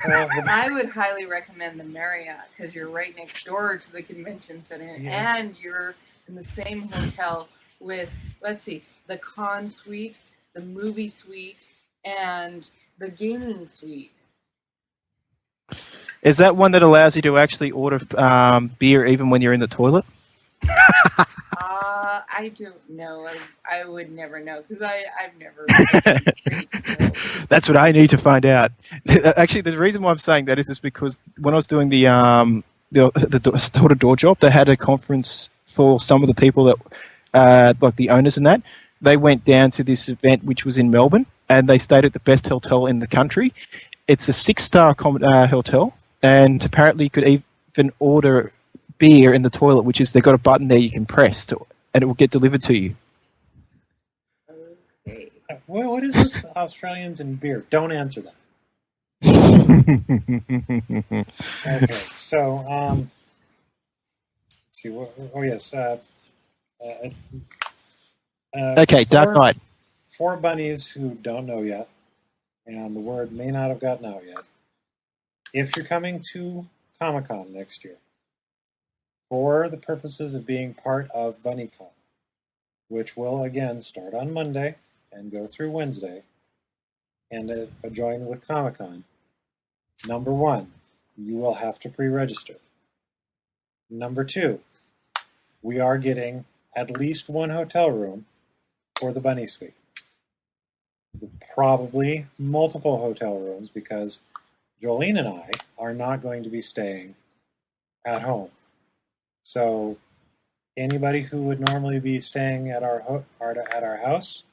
S5: I would highly recommend the Marriott because you're right next door to the convention center, and you're in the same hotel with, let's see, the con suite, the movie suite, and the gaming suite.
S2: Is that one that allows you to actually order beer even when you're in the toilet?
S5: I don't know. I would never know because I've never. So.
S2: That's what I need to find out. Actually, the reason why I'm saying that is because when I was doing the door-to-door job, they had a conference for some of the people that, like the owners and that. They went down to this event which was in Melbourne, and they stayed at the best hotel in the country. It's a 6-star hotel, and apparently you could even order beer in the toilet, which is they've got a button there you can press and it will get delivered to you.
S5: Okay.
S1: What is with Australians and beer? Don't answer that. Okay, so let's see. Oh yes.
S2: Okay, Dark Knight.
S1: 4 bunnies who don't know yet, and the word may not have gotten out yet. If you're coming to Comic-Con next year, for the purposes of being part of BunnyCon, which will again start on Monday and go through Wednesday, and join with Comic-Con, number 1, you will have to pre-register. Number 2, we are getting at least 1 hotel room for the Bunny Suite. Probably multiple hotel rooms because Jolene and I are not going to be staying at home. So anybody who would normally be staying at our house,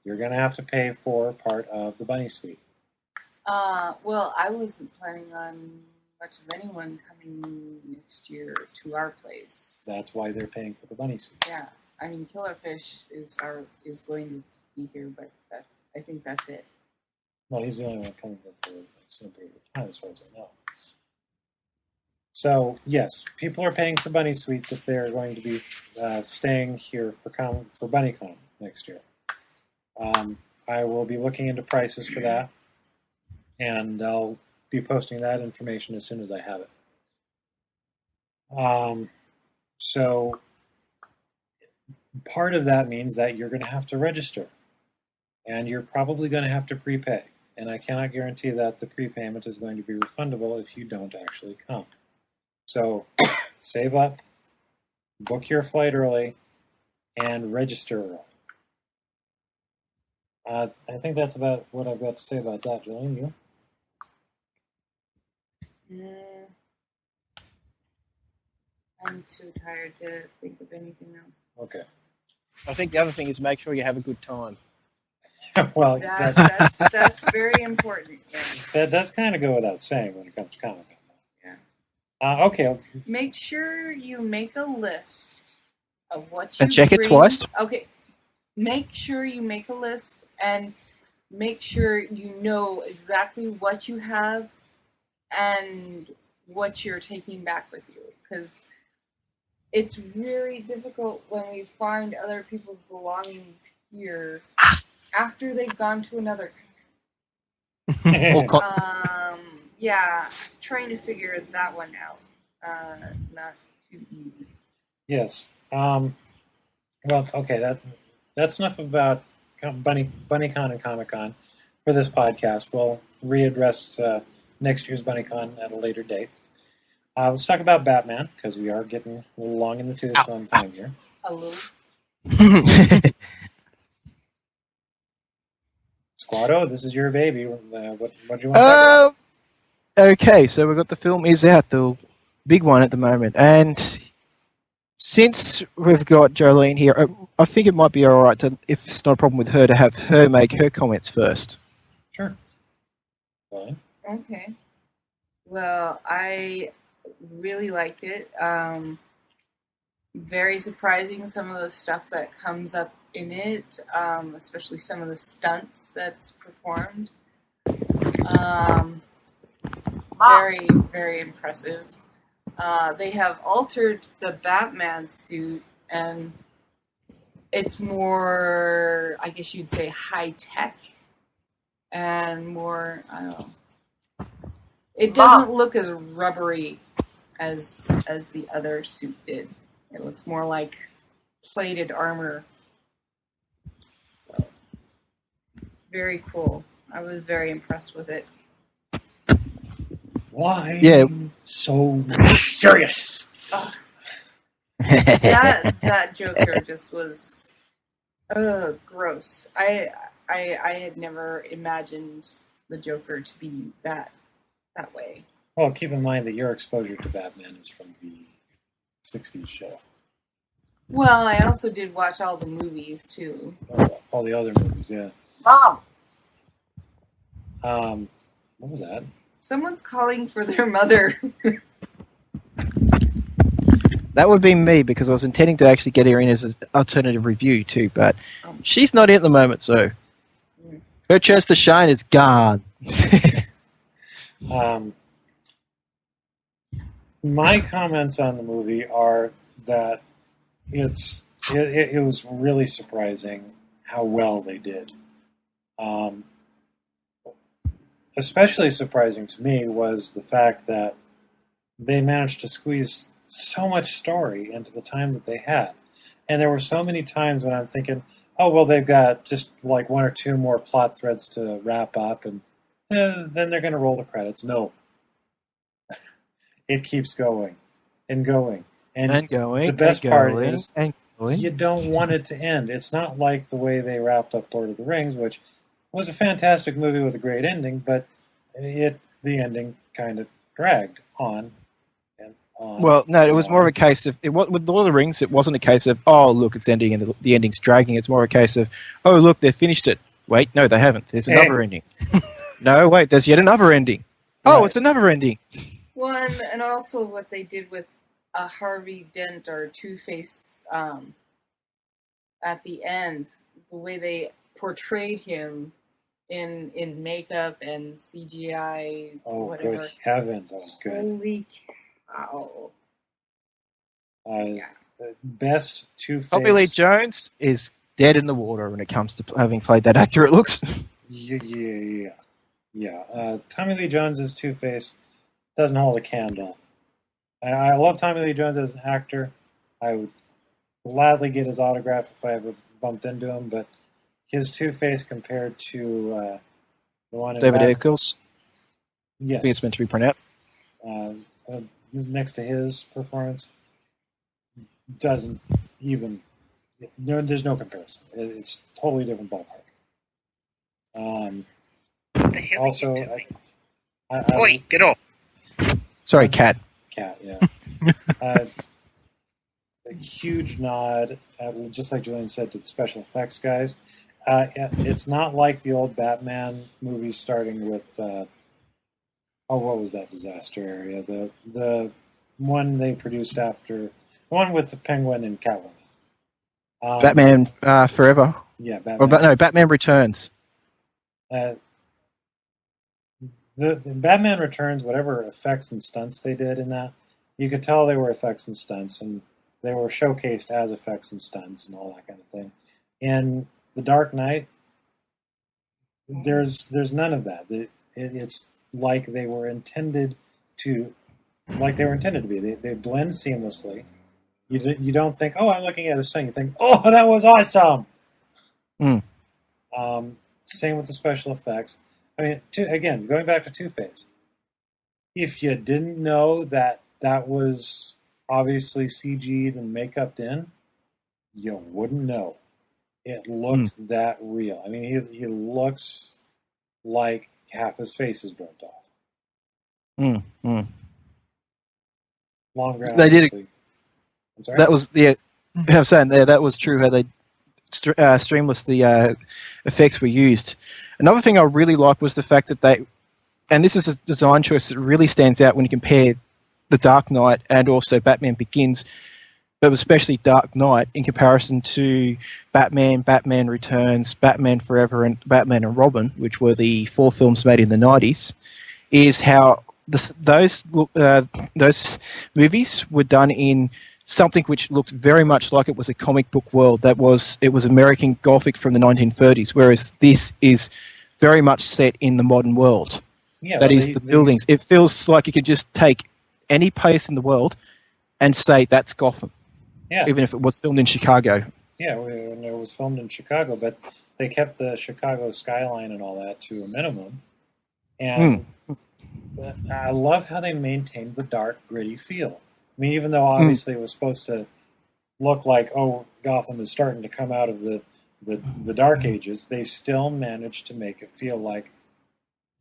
S1: you're going to have to pay for part of the Bunny Suite.
S5: Well, I wasn't planning on much of anyone coming next year to our place.
S1: That's why they're paying for the Bunny Suite.
S5: Yeah, I mean, Killerfish is going to be here, but I think that's it.
S1: Well, he's the only one coming here for a certain period of time, as far as I know. So, yes, people are paying for Bunny Suites if they're going to be staying here for BunnyCon next year. I will be looking into prices for that, and I'll be posting that information as soon as I have it. So, part of that means that you're going to have to register, and you're probably going to have to prepay. And I cannot guarantee that the prepayment is going to be refundable if you don't actually come. So save up, book your flight early, and register early. I think that's about what I've got to say about that. Jolene, you?
S5: I'm too tired to think of anything else.
S1: Okay.
S2: I think the other thing is make sure you have a good time.
S1: Well,
S5: that's very important. Yes.
S1: That does kind of go without saying when it comes to Comic-Con.
S5: Yeah.
S1: Okay.
S5: Make sure you make a list of what you
S2: And check it twice.
S5: Okay. Make sure you make a list and make sure you know exactly what you have and what you're taking back with you. Because it's really difficult when we find other people's belongings here after they've gone to another country. Yeah, trying to figure that one out. Not too easy.
S1: Yes. Well, okay. That's enough about BunnyCon and Comic-Con for this podcast. We'll readdress next year's BunnyCon at a later date. Let's talk about Batman, because we are getting a little long in the tooth on time here.
S5: A little.
S1: Squato, this is your baby. What do you want to talk about?
S2: Okay, so we've got the film is out, the big one at the moment, and since we've got Jolene here, I think it might be all right to, if it's not a problem with her, to have her make her comments first.
S1: Sure. Fine.
S5: Okay. Well, I really liked it. Very surprising, some of the stuff that comes up in it, especially some of the stunts that's performed. Very, very impressive. They have altered the Batman suit, and it's more, I guess you'd say, high-tech and more, I don't know. It doesn't look as rubbery as the other suit did. It looks more like plated armor. So, very cool. I was very impressed with it.
S1: Why
S2: Yeah.
S1: so serious?
S5: That Joker just was gross. I had never imagined the Joker to be that way.
S1: Well, keep in mind that your exposure to Batman is from the 60s show.
S5: Well, I also did watch all the movies too.
S1: All the other movies, yeah.
S6: Mom.
S1: What was that?
S5: Someone's calling for their mother.
S2: That would be me, because I was intending to actually get her in as an alternative review too, but she's not in at the moment, so her chance to shine is gone.
S1: My comments on the movie are that it was really surprising how well they did. Especially surprising to me was the fact that they managed to squeeze so much story into the time that they had. And there were so many times when I'm thinking, oh, well, they've got just like one or two more plot threads to wrap up, and then they're going to roll the credits. No. It keeps going and going.
S2: And going.
S1: The best part is
S2: and going.
S1: you don't want it to end. It's not like the way they wrapped up Lord of the Rings, which was a fantastic movie with a great ending, but the ending kind of dragged on and on.
S2: Well, no, it was more of a case of, with Lord of the Rings, it wasn't a case of, oh, look, it's ending and the ending's dragging. It's more a case of, oh, look, they've finished it. Wait, no, they haven't. There's another ending. No, wait, there's yet another ending. Oh,
S1: Right.
S2: It's another ending.
S5: Well, and also what they did with Harvey Dent or Two-Face at the end, the way they portrayed him in makeup and CGI,
S1: Oh,
S5: whatever.
S1: good heavens, that was good.
S5: Holy cow!
S1: The best Two-Face...
S2: Tommy Lee Jones is dead in the water when it comes to having played that actor, it looks.
S1: Yeah. Tommy Lee Jones' Two-Face doesn't hold a candle. I love Tommy Lee Jones as an actor. I would gladly get his autograph if I ever bumped into him, but his Two-Face compared to the one in
S2: David Eccles.
S1: yes,
S2: I think it's meant to be pronounced.
S1: Next to his performance, doesn't even... there's no comparison. It's totally different ballpark. Also,
S4: Oi, get off.
S2: Sorry, Cat.
S1: Cat, yeah. A huge nod, just like Julian said, to the special effects guys. It's not like the old Batman movies starting with, what was that disaster area? The one they produced after, the one with the Penguin and Catwoman.
S2: Batman Forever.
S1: Yeah, Batman.
S2: Batman Returns.
S1: The Batman Returns, whatever effects and stunts they did in that, you could tell they were effects and stunts, and they were showcased as effects and stunts and all that kind of thing. In The Dark Knight, there's none of that. It's like they were intended to be. They blend seamlessly. You don't think, oh, I'm looking at a thing. You think, oh, that was awesome. Same with the special effects. I mean, again, going back to Two-Face, if you didn't know that that was obviously CG'd and make-upped in, you wouldn't know. It looked that real. I mean, he looks like half his face is burnt off. Lomgren,
S2: They did.
S1: obviously. I'm sorry?
S2: That was I'm saying there that was true. How they streamless the effects were used. Another thing I really liked was the fact that they, and this is a design choice that really stands out when you compare The Dark Knight and also Batman Begins, but especially Dark Knight in comparison to Batman, Batman Returns, Batman Forever, and Batman and Robin, which were the 4 films made in the 90s, is how those movies were done in something which looked very much like it was a comic book world. It was American Gothic from the 1930s, whereas this is very much set in the modern world.
S1: Yeah,
S2: that is the buildings. It feels like you could just take any place in the world and say that's Gotham.
S1: Yeah.
S2: Even if it was filmed in Chicago.
S1: Yeah, when it was filmed in Chicago, but they kept the Chicago skyline and all that to a minimum. And I love how they maintained the dark, gritty feel. I mean, even though obviously it was supposed to look like, oh, Gotham is starting to come out of the Dark Ages, they still managed to make it feel like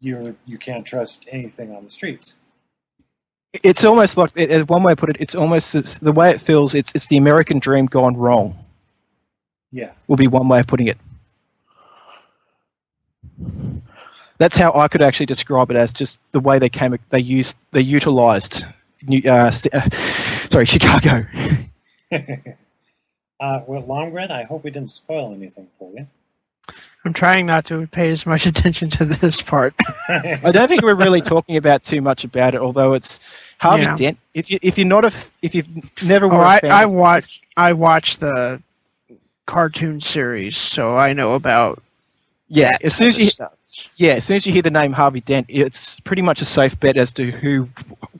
S1: you can't trust anything on the streets.
S2: It's almost like, one way to put it, it's almost the way it feels. It's the American dream gone wrong.
S1: Yeah,
S2: will be one way of putting it. That's how I could actually describe it, as just the way they utilized Chicago.
S1: Well, Lomgren, I hope we didn't spoil anything for you.
S4: I'm trying not to pay as much attention to this part.
S2: I don't think we're really talking about too much about it, although it's Harvey Dent. If you've never watched,
S4: I watched the cartoon series, so I know about.
S2: Yeah, as soon as you hear the name Harvey Dent, it's pretty much a safe bet as to who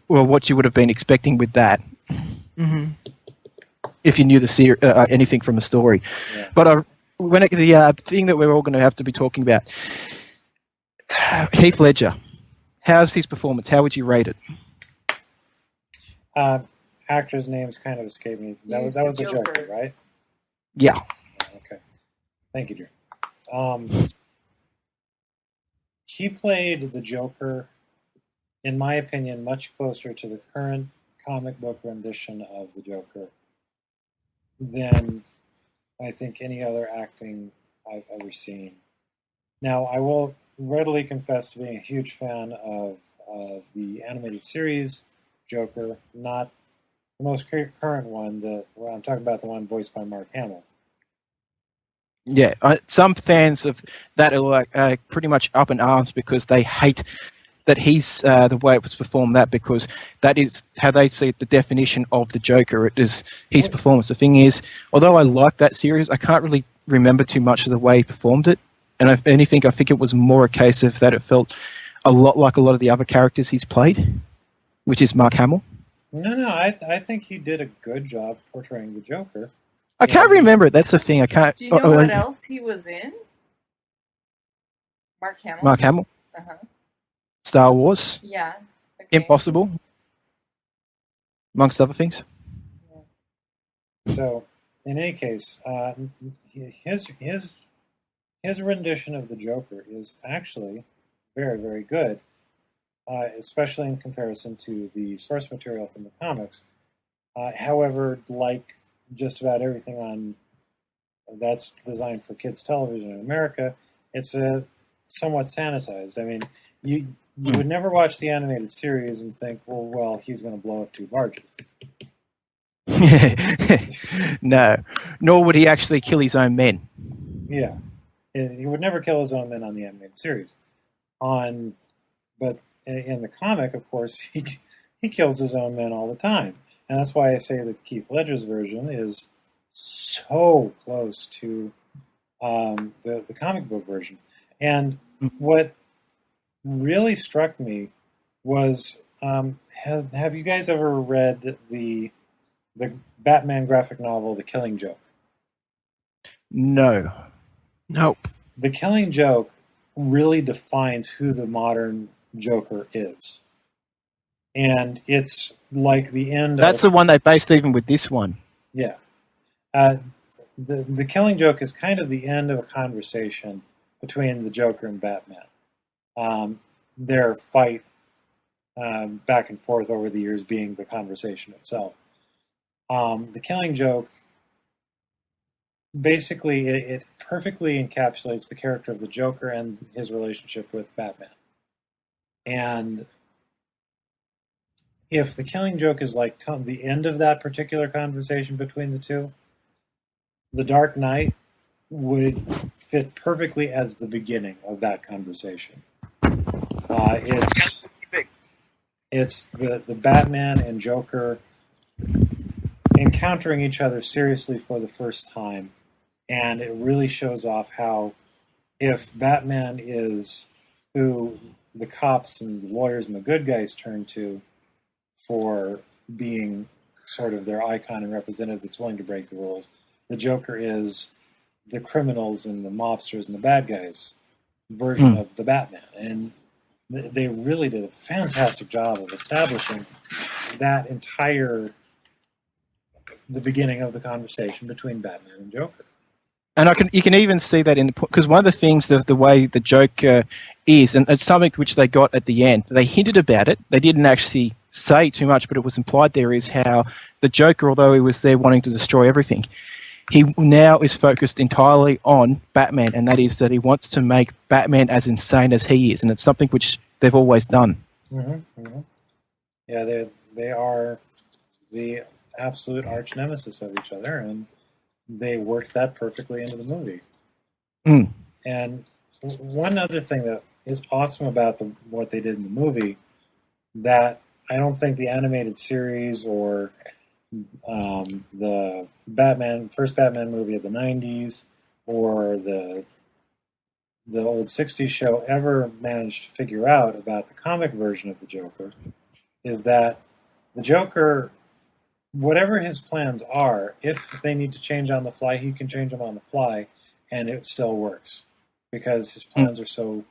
S2: or what you would have been expecting with that.
S4: Mm-hmm.
S2: If you knew the anything from the story, but the thing that we're all going to have to be talking about, Heath Ledger. How's his performance? How would you rate it?
S1: Actor's names kind of escaped me. That was the Joker, right?
S2: Yeah.
S1: Okay. Thank you, Drew. He played the Joker, in my opinion, much closer to the current comic book rendition of the Joker than I think any other acting I've ever seen. Now, I will readily confess to being a huge fan of the animated series Joker, not the most current one. I'm talking about the one voiced by Mark Hamill.
S2: Yeah, some fans of that are pretty much up in arms because they hate that he's the way it was performed. Because that is how they see the definition of the Joker. It is his performance. The thing is, although I like that series, I can't really remember too much of the way he performed it. And if anything, I think it was more a case of that it felt a lot like a lot of the other characters he's played, which is Mark Hamill.
S1: No, I think he did a good job portraying the Joker.
S2: I can't remember it. That's the thing. I can't.
S5: Do you know what else he was in? Mark Hamill.
S2: Mark Hamill.
S5: Uh-huh.
S2: Star Wars.
S5: Yeah. Okay.
S2: Impossible. Amongst other things.
S1: Yeah. So, in any case, his rendition of the Joker is actually very, very good, especially in comparison to the source material from the comics. However, like just about everything on that's designed for kids' television in America, it's somewhat sanitized. I mean, you would never watch the animated series and think, well, he's going to blow up 2 barges.
S2: No, nor would he actually kill his own men.
S1: Yeah, he would never kill his own men on the animated series. But in the comic, of course, he kills his own men all the time. And that's why I say that Heath Ledger's version is so close to the comic book version. And what really struck me was, have you guys ever read the Batman graphic novel, The Killing Joke?
S4: No. Nope.
S1: The Killing Joke really defines who the modern Joker is. And it's like the end
S2: That's
S1: of...
S2: the one they based even with this one.
S1: Yeah. The Killing Joke is kind of the end of a conversation between the Joker and Batman. Their fight back and forth over the years being the conversation itself. The Killing Joke, basically, it perfectly encapsulates the character of the Joker and his relationship with Batman. And if the Killing Joke is like the end of that particular conversation between the two, The Dark Knight would fit perfectly as the beginning of that conversation. It's the Batman and Joker encountering each other seriously for the first time, and it really shows off how if Batman is who the cops and the lawyers and the good guys turn to for being sort of their icon and representative that's willing to break the rules, the Joker is the criminals and the mobsters and the bad guys version of the Batman. And they really did a fantastic job of establishing that the beginning of the conversation between Batman and Joker.
S2: And you can even see that because one of the things, the way the Joker is, and it's something which they got at the end, they hinted about it. They didn't actually say too much, but it was implied there, is how the Joker, although he was there wanting to destroy everything, he now is focused entirely on Batman, and that is that he wants to make Batman as insane as he is, and it's something which they've always done.
S1: Mm-hmm, mm-hmm. Yeah, they are the absolute arch nemesis of each other, and they worked that perfectly into the movie. And one other thing that is awesome about what they did in the movie that I don't think the animated series or the first Batman movie of the 90s or the old 60s show ever managed to figure out about the comic version of the Joker is that the Joker, whatever his plans are, if they need to change on the fly, he can change them on the fly, and it still works because his plans are so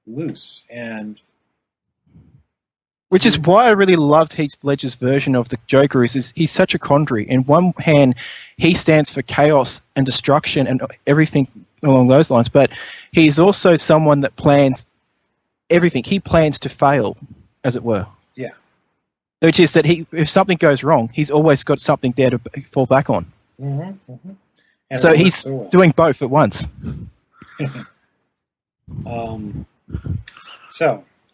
S1: loose. And
S2: which is why I really loved Heath Ledger's version of the Joker. Is he's such a quandary. In one hand, he stands for chaos and destruction and everything along those lines, but he's also someone that plans everything. He plans to fail, as it were.
S1: Yeah.
S2: Which is that if something goes wrong, he's always got something there to fall back on.
S1: Mm-hmm, mm-hmm.
S2: So he's doing both at once.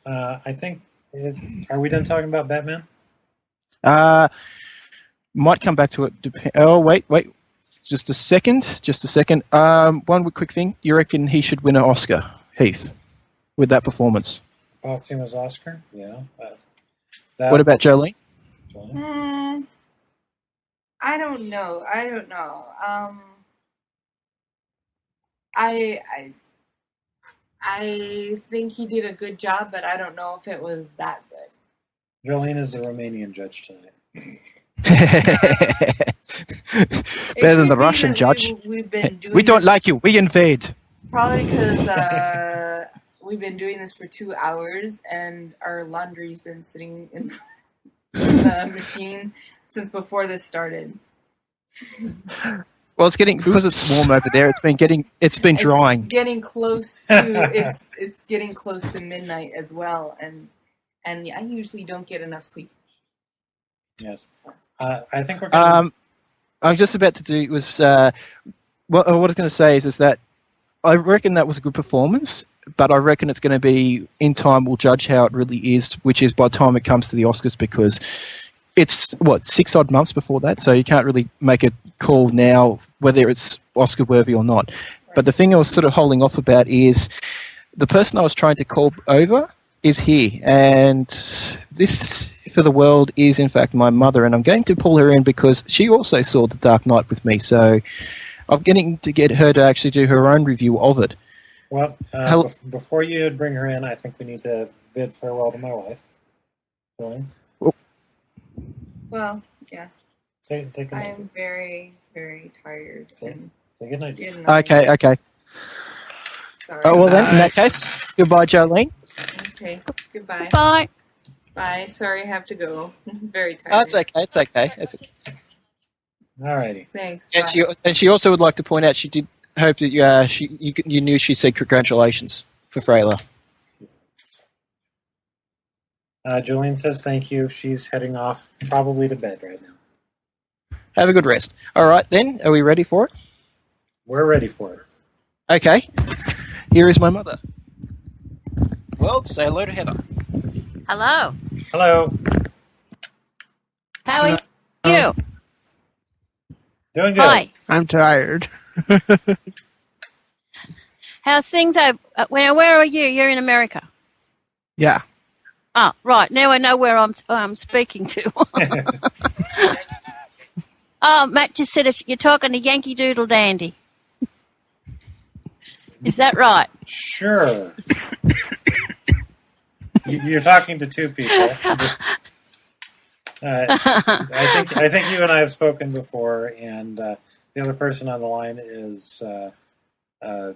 S1: I think, are we done talking about Batman?
S2: Might come back to it. Oh, wait. Just a second. One quick thing. You reckon he should win an Oscar, Heath, with that performance?
S1: Posthumous Oscar? Yeah.
S2: What about Jolene?
S5: I don't know. I think he did a good job, but I don't know if it was that good.
S1: Jolene is the Romanian judge tonight.
S2: Better than the Russian judge. We don't like you. We invade.
S5: Probably because we've been doing this for 2 hours, and our laundry's been sitting in the machine since before this started.
S2: Well, because it's warm over there. It's been drying.
S5: It's getting close to midnight as well, and I usually don't get enough sleep.
S1: Yes.
S5: So.
S1: I think we're going
S2: I'm just about to do was what I was going to say is that I reckon that was a good performance, but I reckon it's going to be in time. We'll judge how it really is, which is by the time it comes to the Oscars, because it's 6 odd months before that, so you can't really make a call now whether it's Oscar worthy or not. Right. But the thing I was sort of holding off about is the person I was trying to call over is here, and this for the world is in fact my mother, and I'm going to pull her in because she also saw The Dark Knight with me, so I'm getting to get her to actually do her own review of it.
S1: Well, before you bring her in, I think we need to bid farewell to my wife. Jolene?
S5: Well, yeah.
S1: Say good night.
S5: I am very, very tired.
S1: Say good night.
S2: Okay.
S5: Sorry.
S2: Oh, well then, in that case, goodbye, Jolene.
S5: Okay, goodbye.
S3: Bye.
S5: Bye. Sorry, I have to go. Very tired.
S2: Oh, it's okay. It's okay. It's okay.
S1: Alrighty.
S5: Thanks.
S2: And she also would like to point out she did hope that you knew she said congratulations for Freyla.
S1: Jolene says thank you. She's heading off probably to bed right now.
S2: Have a good rest. All right, then. Are we ready for it?
S1: We're ready for it.
S2: Okay. Here is my mother. Well, say hello to Heather.
S6: Hello.
S1: Hello.
S6: How are you?
S1: Doing good.
S6: Hi.
S4: I'm tired.
S6: How's things over? Where are you? You're in America.
S4: Yeah.
S6: Oh, right. Now I know where I'm speaking to. Oh, Matt just said you're talking to Yankee Doodle Dandy. Is that right?
S1: Sure. You're talking to two people. I think you and I have spoken before, and the other person on the line is.
S2: You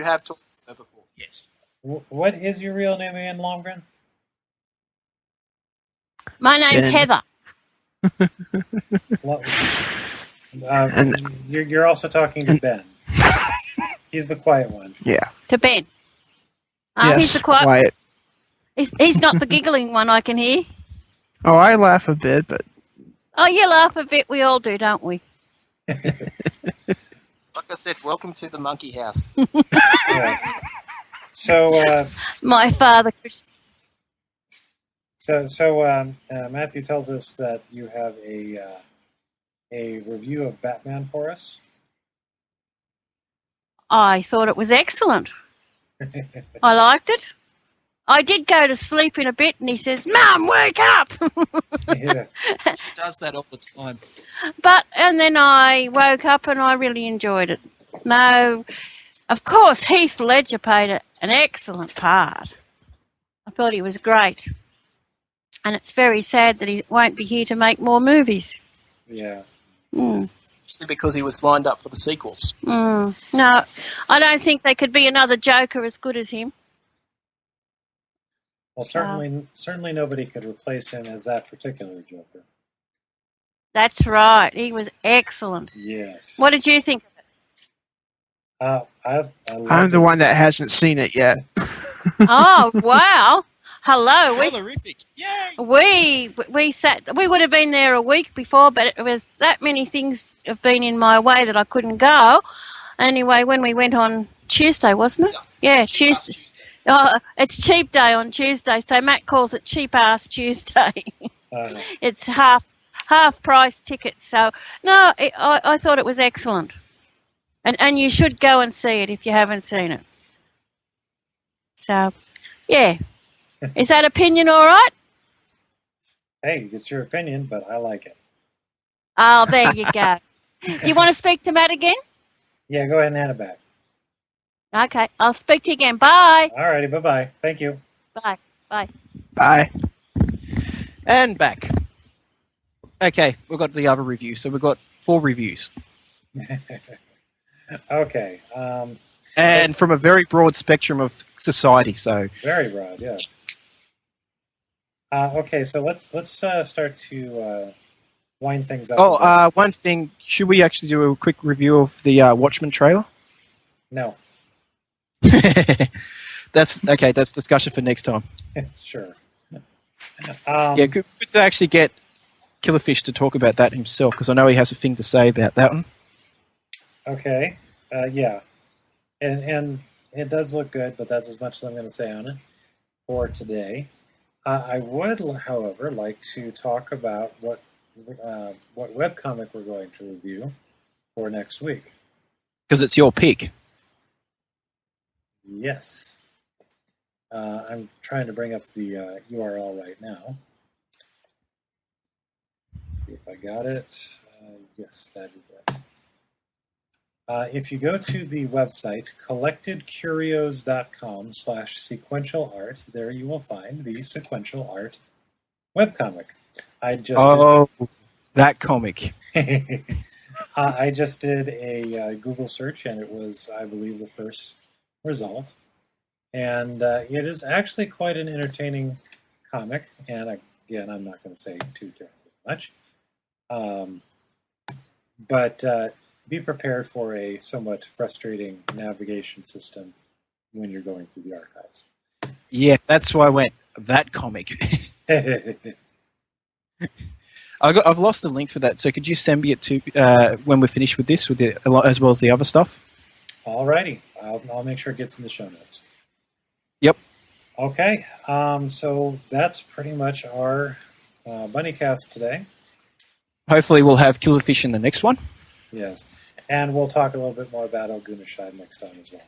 S2: have talked to her before. Yes.
S1: What is your real name again, Lomgren?
S6: My name's
S4: Ben.
S6: Heather.
S1: You're also talking to Ben. He's the quiet one.
S4: Yeah.
S6: To Ben.
S4: Yes.
S6: He's the quiet.
S4: Quiet.
S6: He's not the giggling one I can hear.
S4: Oh, I laugh a bit, but
S6: Oh, you laugh a bit. We all do, don't we?
S2: Like I said, welcome to the monkey house.
S1: Yes. So,
S6: My father.
S1: Matthew tells us that you have a review of Batman for us.
S6: I thought it was excellent. I liked it. I did go to sleep in a bit, and he says, "Mum, wake up!"
S1: Yeah.
S2: She does that all the time.
S6: And then I woke up, and I really enjoyed it. No, of course, Heath Ledger played an excellent part. I thought he was great, and it's very sad that he won't be here to make more movies.
S1: Yeah.
S6: Mm.
S2: Especially because he was lined up for the sequels.
S6: No, I don't think there could be another Joker as good as him.
S1: Well, certainly nobody could replace him as that particular Joker.
S6: That's right. He was excellent.
S1: Yes.
S6: What did you think?
S1: I
S4: I'm the one that hasn't seen it yet.
S6: Oh, wow. Hello.
S2: Horrific. Yay!
S6: We sat. We would have been there a week before, but it was that many things have been in my way that I couldn't go. Anyway, when we went on Tuesday, wasn't it? Yeah, Tuesday. Oh, it's cheap day on Tuesday, so Matt calls it cheap ass Tuesday. It's half price tickets. So no, I thought it was excellent, and you should go and see it if you haven't seen it. So, yeah, is that opinion all right?
S1: Hey, it's your opinion, but I like it.
S6: Oh, there you go. Do you want to speak to Matt again?
S1: Yeah, go ahead and hand it back.
S6: Okay, I'll speak to you again. Bye.
S1: All righty, bye-bye. Thank you.
S6: Bye. Bye.
S4: Bye.
S2: And back. Okay, we've got the other review. So we've got 4 reviews.
S1: Okay.
S2: And from a very broad spectrum of society, so...
S1: Very broad, yes. Okay, so let's start to wind things up.
S2: Oh, one thing. Should we actually do a quick review of the Watchmen trailer?
S1: No.
S2: That's okay. That's discussion for next time.
S1: Sure.
S2: Yeah, good to actually get Killerfish to talk about that himself, because I know he has a thing to say about that one.
S1: Okay. Yeah. And it does look good, but that's as much as I'm going to say on it for today. I would, however, like to talk about what webcomic we're going to review for next week.
S2: Because it's your pick.
S1: Yes. I'm trying to bring up the URL right now. See if I got it. Yes, that is it. If you go to the website collectedcurios.com/sequential art, there you will find the sequential art webcomic.
S2: That comic.
S1: I just did a Google search, and it was, I believe, the first result. And it is actually quite an entertaining comic, and again, I'm not going to say too terribly much. But be prepared for a somewhat frustrating navigation system when you're going through the archives.
S2: Yeah, that's why I went that comic. I've lost the link for that, so could you send me it to when we're finished with this, as well as the other stuff?
S1: Alrighty, I'll make sure it gets in the show notes.
S2: Yep.
S1: Okay, so that's pretty much our Bunnycast today.
S2: Hopefully we'll have Killerfish in the next one.
S1: Yes, and we'll talk a little bit more about Algunashide next time as well.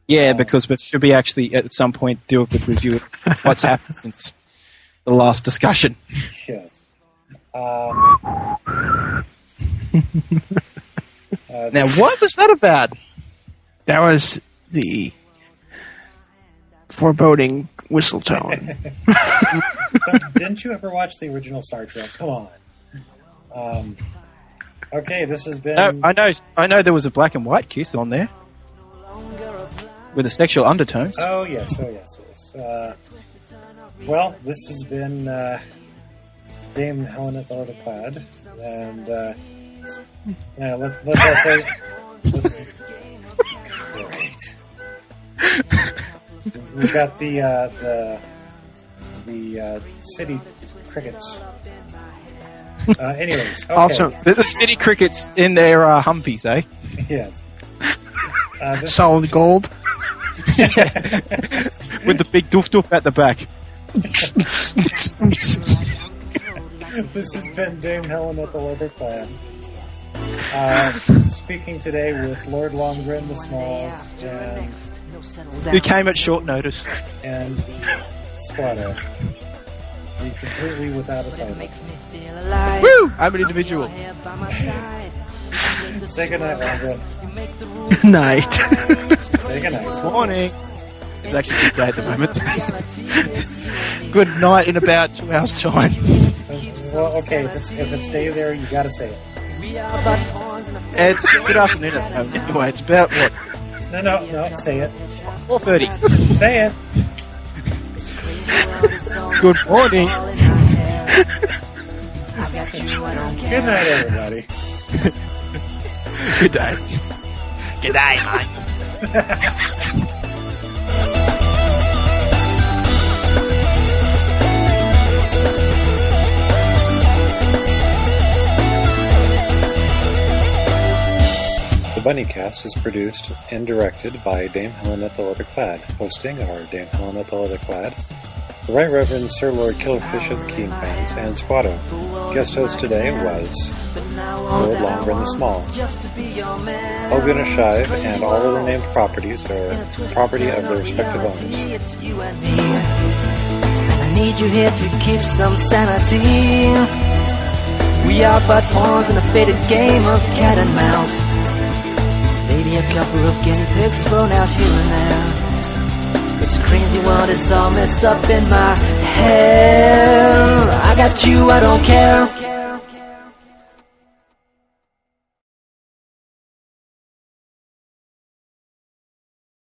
S2: Yeah, because we should be actually at some point do a good review of what's happened since the last discussion.
S1: Yes.
S2: Now, what was that about?
S4: That was the foreboding whistle tone.
S1: Didn't you ever watch the original Star Trek? Come on. Okay, this has been...
S2: No, I know there was a black and white kiss on there with the sexual undertones.
S1: Oh, yes. Well, this has been Dame Helennet the LeatherClad, and let's all say... Great. We've got the city crickets. Anyways, okay.
S2: Also, the city crickets in their humpies, eh?
S1: Yes.
S4: Solid gold.
S2: With the big doof at the back.
S1: This has been Dame Helennet the LeatherClad. Speaking today with Lord Lomgren the Smalls and
S2: who came at short notice.
S1: And Squato. The completely without a title.
S2: Woo! I'm an individual.
S1: Say goodnight, Lomgren.
S4: Night.
S1: Say goodnight.
S2: Morning. It's actually a good day at the moment. Good night in about 2 hours' time.
S1: Well, okay, if it's day there, you gotta say it.
S2: It's good afternoon at the moment. Anyway, it's about what?
S1: No, say it.
S2: 4:30.
S1: Say it.
S2: Good morning.
S1: Good night, everybody.
S2: Good day. Good day, mate.
S1: The Bunnycast is produced and directed by Dame Helennet the LeatherClad. Hosting are Dame Helennet the LeatherClad, the Right Reverend Sir Lord Killerfish of the Keen Fans, and Squato. Guest host today was Lord Lomgren the Small. Algunashide and all other named properties are property of their respective owners.
S7: I need you here to keep some sanity. We are but pawns in a faded game of cat and mouse. Maybe a couple of guinea pigs thrown out here and there. It's crazy world, it's all messed up in my head. I got you, I don't care.